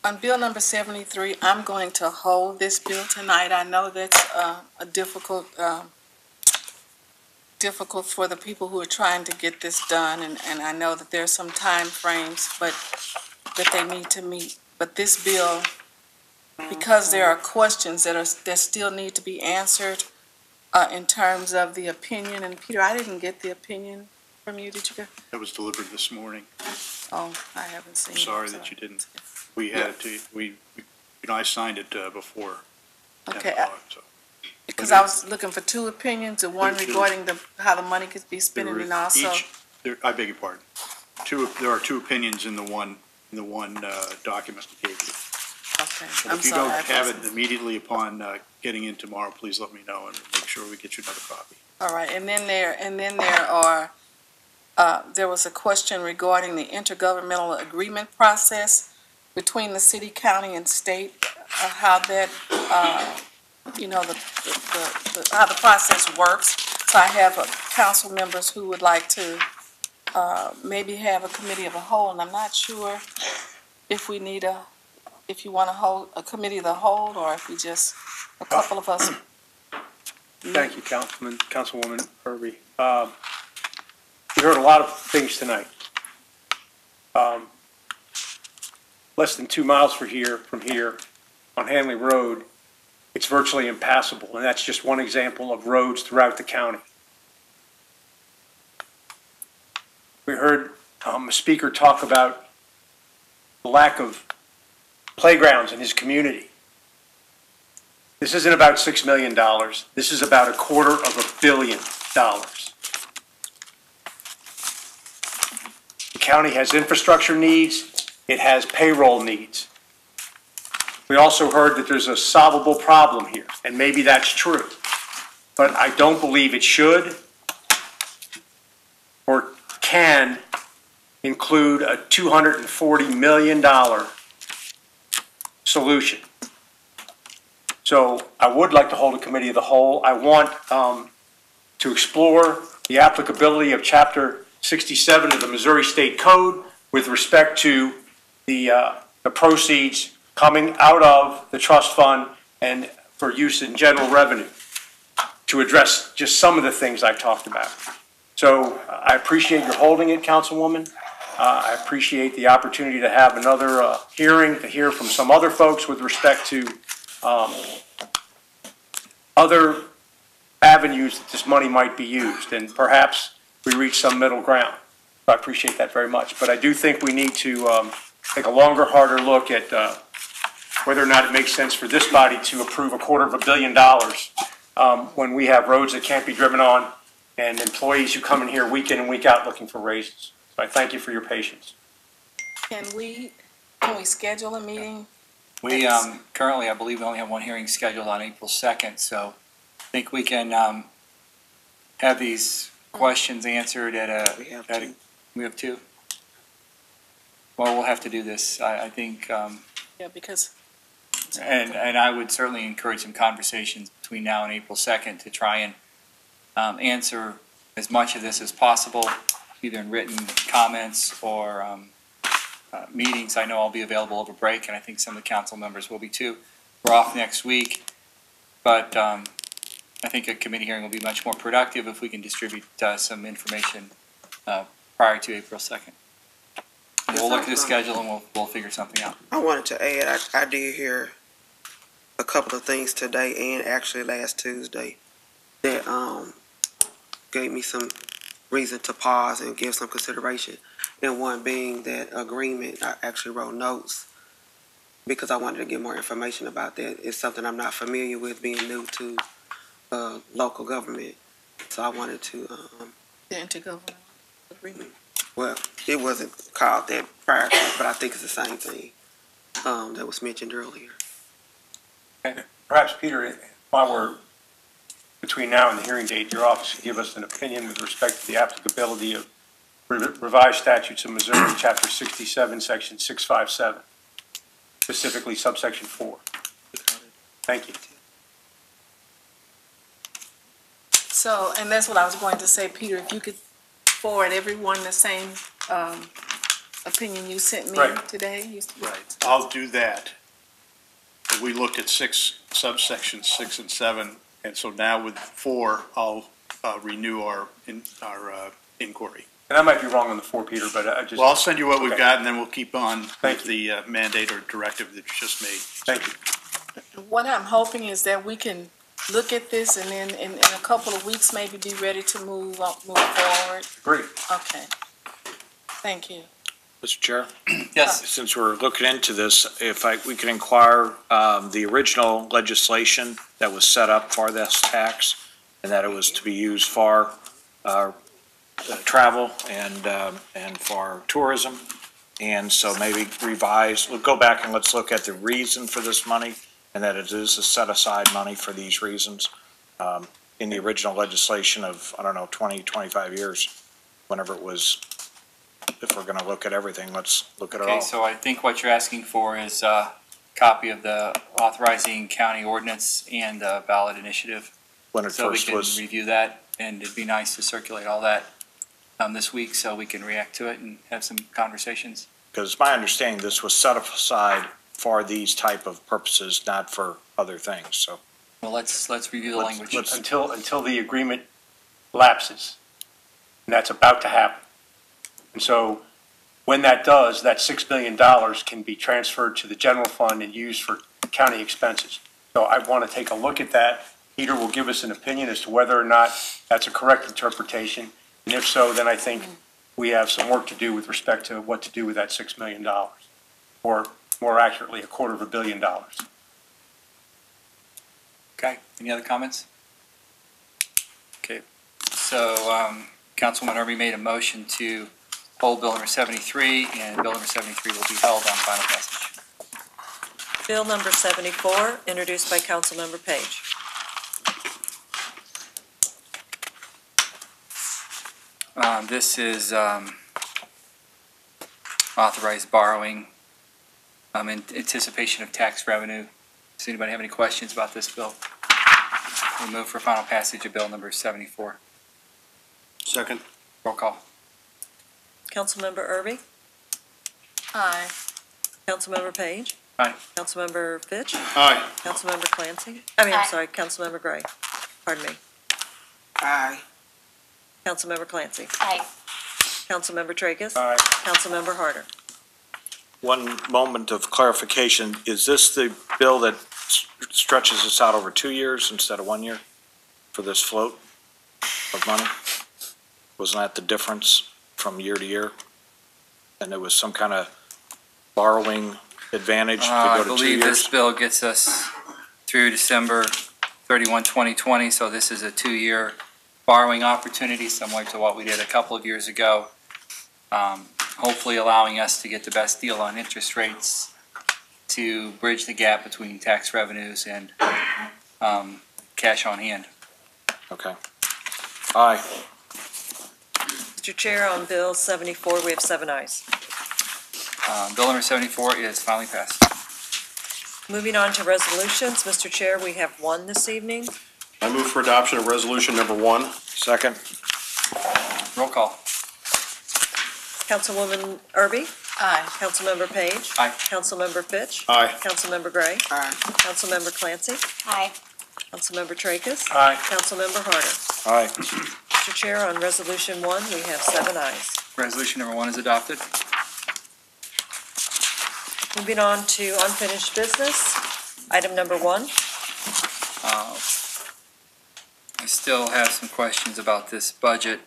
S8: On Bill number 73, I'm going to hold this bill tonight. I know that's a difficult for the people who are trying to get this done, and I know that there's some time frames that they need to meet. But this bill, because there are questions that still need to be answered in terms of the opinion, and Peter, I didn't get the opinion from you, did you get?
S11: That was delivered this morning.
S8: Oh, I haven't seen it.
S11: I'm sorry that you didn't. We had it to, I signed it before 10
S8: Okay,
S11: o'clock, so.
S8: because I was looking for 2 opinions, the one regarding how the money could be spent, and also.
S11: I beg your pardon. There are 2 opinions in the one document we gave you.
S8: Okay,
S11: But if you don't have it immediately upon getting in tomorrow, please let me know and make sure we get you another copy.
S8: All right, and then there was a question regarding the intergovernmental agreement process between the city, county, and state, how that, how the process works. So I have council members who would like to maybe have a committee of the whole, and I'm not sure if we need if you want to hold a committee of the whole, or if we just, a couple of us.
S5: Thank you, Councilwoman Irby. We heard a lot of things tonight. Less than 2 miles from here, on Hanley Road, it's virtually impassable, and that's just one example of roads throughout the county. We heard a speaker talk about the lack of playgrounds in his community. This isn't about $6 million. This is about $250 million. The county has infrastructure needs. It has payroll needs. We also heard that there's a solvable problem here, and maybe that's true. But I don't believe it should or can include a $240 million solution. So I would like to hold a committee of the whole. I want to explore the applicability of Chapter 67 of the Missouri State Code with respect to the proceeds coming out of the trust fund and for use in general revenue to address just some of the things I've talked about. So I appreciate your holding it, Councilwoman. I appreciate the opportunity to have another hearing, to hear from some other folks with respect to other avenues that this money might be used, and perhaps we reach some middle ground. So I appreciate that very much. But I do think we need to take a longer, harder look at whether or not it makes sense for this body to approve $250 million when we have roads that can't be driven on and employees who come in here week in and week out looking for raises. So I thank you for your patience.
S8: Can we schedule a meeting?
S2: We currently, I believe, we only have one hearing scheduled on April 2nd, so I think we can have these questions answered we have 2. Well, we'll have to do this. I think.
S8: Yeah, because.
S2: And I would certainly encourage some conversations between now and April 2nd to try and answer as much of this as possible, either in written comments or meetings. I know I'll be available over break, and I think some of the council members will be too. We're off next week, but I think a committee hearing will be much more productive if we can distribute some information prior to April 2nd. We'll look at the schedule and we'll figure something out.
S9: I wanted to add, I did hear a couple of things today and actually last Tuesday that gave me some reason to pause and give some consideration. And one being that agreement, I actually wrote notes because I wanted to get more information about that. It's something I'm not familiar with, being new to local government. So I wanted to,
S8: The intergovernmental agreement.
S9: well, it wasn't called that prior, but I think it's the same thing that was mentioned earlier.
S5: Perhaps, Peter, while we're between now and the hearing date, your office should give us an opinion with respect to the applicability of revised statutes of Missouri, Chapter 67, Section 657, specifically subsection 4. Thank you.
S8: So, and that's what I was going to say, Peter, if you could forward everyone the same opinion you sent me
S11: Right.
S8: today.
S11: Right, I'll do that. We looked at subsections 6 and 7, and so now with 4, I'll renew our inquiry.
S5: And I might be wrong on the 4, Peter, but I just.
S11: Well, I'll send you what we've
S5: Okay.
S11: got, and then we'll keep on
S5: Thank
S11: with the mandate or directive that you just made.
S5: Thank you.
S8: What I'm hoping is that we can look at this and then in a couple of weeks, maybe be ready to move forward.
S5: Great.
S8: Okay. Thank you.
S6: Mr. Chair?
S2: Yes.
S6: Since we're looking into this, if we could inquire, the original legislation that was set up for this tax, and that it was to be used for travel and for tourism. And so maybe revise, we'll go back and let's look at the reason for this money, and that it is a set-aside money for these reasons. In the original legislation of, 20, 25 years, whenever it was, if we're gonna look at everything, let's look at it all.
S2: Okay, so I think what you're asking for is a copy of the authorizing county ordinance and the ballot initiative.
S6: When it
S2: So we
S6: first
S2: can
S6: was,
S2: review that, and it'd be nice to circulate all that this week so we can react to it and have some conversations.
S6: because my understanding, this was set aside for these type of purposes, not for other things, so.
S2: Well, let's review the language.
S5: Until the agreement lapses, and that's about to happen. And so when that does, that $6 billion can be transferred to the general fund and used for county expenses. So I want to take a look at that. Peter will give us an opinion as to whether or not that's a correct interpretation. And if so, then I think we have some work to do with respect to what to do with that $6 million, or more accurately, $250 million.
S2: Okay, any other comments? Okay, so Councilwoman Irby made a motion to hold Bill number 73, and Bill number 73 will be held on final passage.
S3: Bill number 74, introduced by Councilmember Page.
S2: This is authorized borrowing in anticipation of tax revenue. Does anybody have any questions about this bill? We'll move for final passage of Bill number 74.
S7: Second.
S2: Roll call.
S3: Councilmember Irby?
S8: Aye.
S3: Councilmember Page?
S2: Aye.
S3: Councilmember Fitch?
S7: Aye.
S3: Councilmember Clancy? I'm
S10: Aye.
S3: sorry, Councilmember Gray. Pardon me.
S9: Aye.
S3: Councilmember Clancy?
S10: Aye.
S3: Councilmember Tracus?
S5: Aye.
S3: Councilmember Harder?
S6: One moment of clarification, is this the bill that stretches us out over 2 years instead of 1 year for this float of money? Wasn't that the difference from year to year? And there was some kind of borrowing advantage to
S2: I
S6: go to 2
S2: believe this
S6: years?
S2: bill gets us through December 31, 2020, so this is a 2-year borrowing opportunity, similar to what we did a couple of years ago. Hopefully allowing us to get the best deal on interest rates to bridge the gap between tax revenues and cash on hand.
S6: Okay. Aye.
S3: Mr. Chair, on Bill 74, we have 7 ayes.
S2: Bill number 74 is finally passed.
S3: Moving on to resolutions, Mr. Chair, we have 1 this evening.
S7: I move for adoption of resolution number 1.
S6: Second.
S2: Roll call.
S3: Councilwoman Irby?
S8: Aye.
S3: Councilmember Page?
S2: Aye.
S3: Councilmember Fitch?
S7: Aye.
S3: Councilmember Gray?
S9: Aye.
S3: Councilmember Clancy?
S10: Aye.
S3: Councilmember Tracus.
S5: Aye.
S3: Councilmember Harder.
S6: Aye.
S3: Mr. Chair, on Resolution 1, we have 7 ayes.
S2: Resolution number 1 is adopted.
S3: Moving on to unfinished business. Item number 1.
S2: I still have some questions about this budget,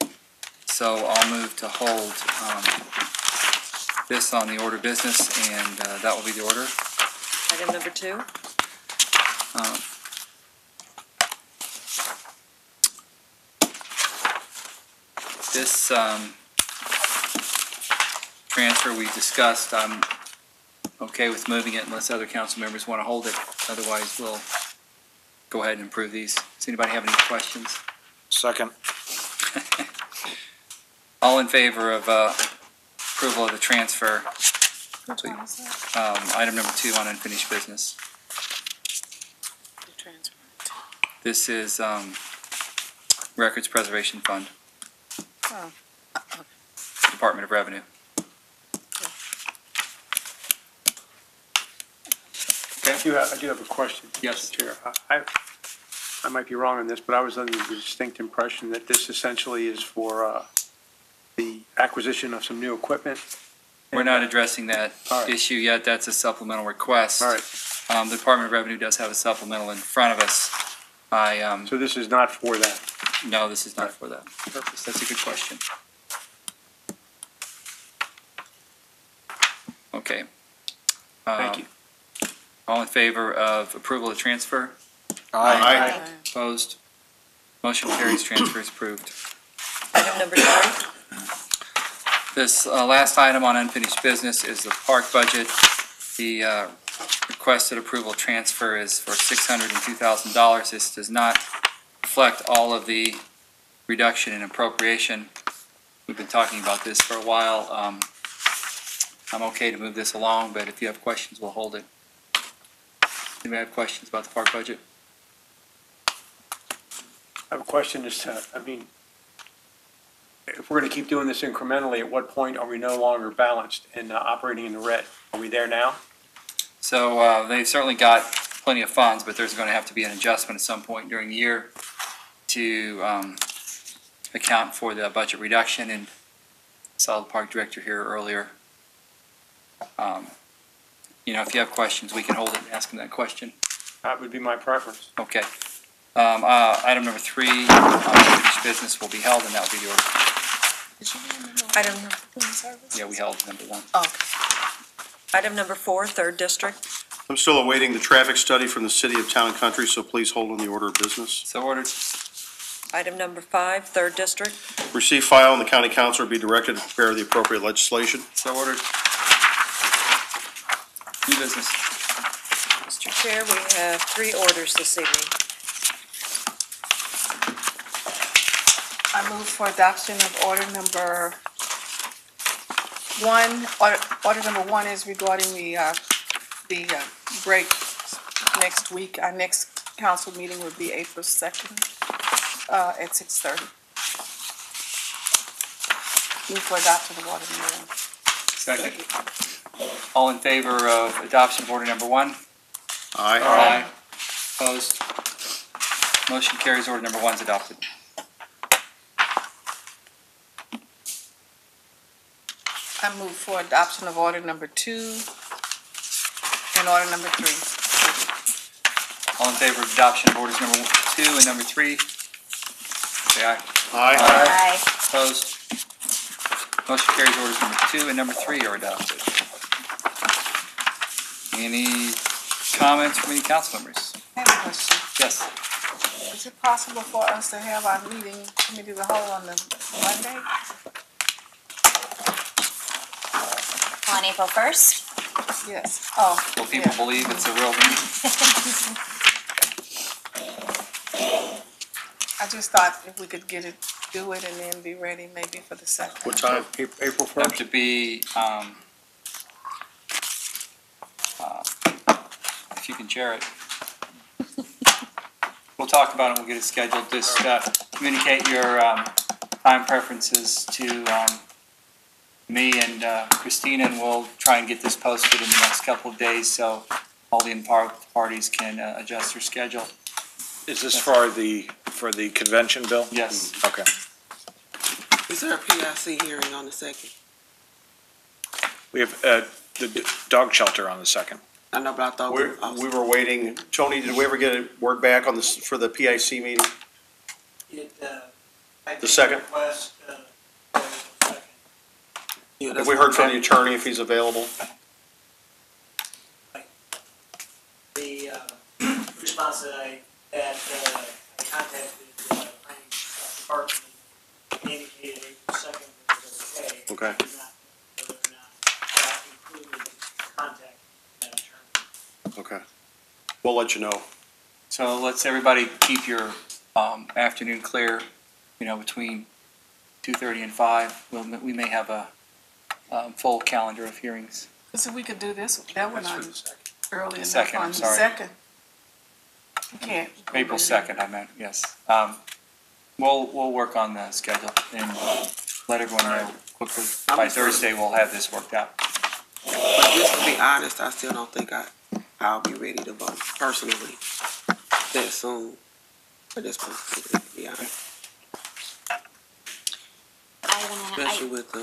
S2: so I'll move to hold this on the order of business, and that will be the order.
S3: Item number 2.
S2: This transfer we discussed, I'm okay with moving it unless other council members want to hold it. Otherwise, we'll go ahead and approve these. Does anybody have any questions?
S6: Second.
S2: All in favor of approval of the transfer?
S8: Which one is that?
S2: Item number 2 on unfinished business.
S8: The transfer.
S2: This is Records Preservation Fund,
S8: Oh,
S2: Department of Revenue.
S5: I do have a question.
S2: Yes.
S5: Mr. Chair. I might be wrong on this, but I was under the distinct impression that this essentially is for the acquisition of some new equipment.
S2: We're not addressing that
S5: All right.
S2: issue yet. That's a supplemental request.
S5: All right.
S2: The Department of Revenue does have a supplemental in front of us.
S5: So this is not for that?
S2: No, this is not for that purpose. That's a good question. Okay.
S5: Thank you.
S2: All in favor of approval of transfer?
S5: Aye.
S2: Opposed? Motion carries. Transfer is approved.
S3: Item number 3.
S2: This last item on unfinished business is the park budget. The requested approval transfer is for $602,000. This does not reflect all of the reduction in appropriation. We've been talking about this for a while. I'm okay to move this along, but if you have questions, we'll hold it. Anybody have questions about the park budget?
S5: I have a question as to, if we're going to keep doing this incrementally, at what point are we no longer balanced and operating in the red? Are we there now?
S2: So they've certainly got plenty of funds, but there's going to have to be an adjustment at some point during the year to account for the budget reduction. And I saw the park director here earlier. If you have questions, we can hold it and ask him that question.
S5: That would be my preference.
S2: Okay. Item number 3, unfinished business will be held, and that will be the order.
S3: Item number
S2: Yeah, we held number 1.
S3: Item number 4, 3rd District.
S7: I'm still awaiting the traffic study from the City of Town and Country, so please hold on the order of business.
S2: So ordered.
S3: Item number 5, 3rd District.
S7: Receive, file, and the county council be directed to prepare the appropriate legislation.
S2: So ordered. New business.
S3: Mr. Chair, we have 3 orders this evening.
S8: I move for adoption of order number 1. Order number 1 is regarding the break next week. Our next council meeting would be April 2nd at 6:30. Move for adoption of order number 1.
S2: Second. All in favor of adoption of order number 1?
S7: Aye.
S2: Opposed? Motion carries. Order number 1 is adopted.
S8: I move for adoption of order number 2 and order number 3.
S2: All in favor of adoption of orders number 2 and number 3? Say aye.
S7: Aye.
S2: Opposed? Motion carries. Orders number 2 and number 3 are adopted. Any comments from any council members?
S8: I have a question.
S2: Yes.
S8: Is it possible for us to have our meeting, committee of the whole on the Monday?
S10: On April 1st?
S8: Yes. Oh.
S2: Will people believe it's a real meeting?
S8: I just thought if we could do it and then be ready maybe for the 2nd.
S5: What time? April 1st?
S2: Have to be, if you can chair it. We'll talk about it, we'll get it scheduled. Just communicate your time preferences to me and Christina, and we'll try and get this posted in the next couple of days so all the involved parties can adjust their schedule.
S6: Is this for the convention bill?
S2: Yes.
S6: Okay.
S12: Is there a PIC hearing on the second?
S6: We have the dog shelter on the second.
S12: I know, but I thought
S7: We were waiting. Tony, did we ever get a word back on this for the PIC meeting? The second? Have we heard from the attorney if he's available?
S13: The response that I had, I contacted the planning department indicated April 2nd was okay.
S7: Okay.
S13: I did not know whether or not that included contact that attorney.
S7: Okay. We'll let you know.
S2: So let's everybody keep your afternoon clear, between 2:30 and 5. We may have a full calendar of hearings.
S8: So we could do this, that one on early enough
S2: Second,
S8: on
S2: I'm
S8: the
S2: sorry.
S8: second. You can't.
S2: April 2nd, I meant, yes. We'll work on the schedule and let everyone know quickly. By Thursday, we'll have this worked out.
S12: But just to be honest, I still don't think I'll be ready to vote personally that soon for this point, to be honest. Especially with,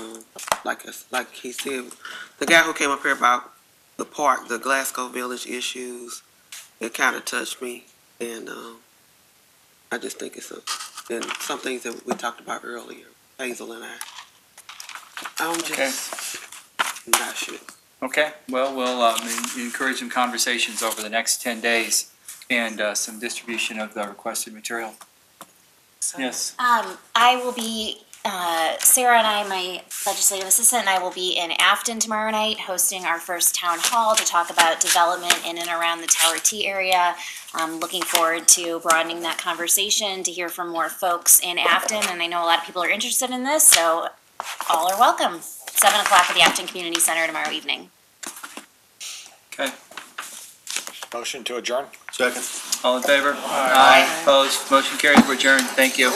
S12: like he said, the guy who came up here about the park, the Glasgow Village issues, it kind of touched me, and I just think it's some things that we talked about earlier, Hazel and I. I'm just not sure.
S2: Okay, well, we'll encourage some conversations over the next 10 days and some distribution of the requested material. Yes.
S10: I will be, Sarah and I, my legislative assistant, and I will be in Afton tomorrow night hosting our first town hall to talk about development in and around the Tower T area. I'm looking forward to broadening that conversation, to hear from more folks in Afton, and I know a lot of people are interested in this, so all are welcome. 7 o'clock at the Afton Community Center tomorrow evening.
S2: Okay.
S6: Motion to adjourn?
S7: Second.
S2: All in favor? Aye. Opposed? Motion carries. We're adjourned. Thank you.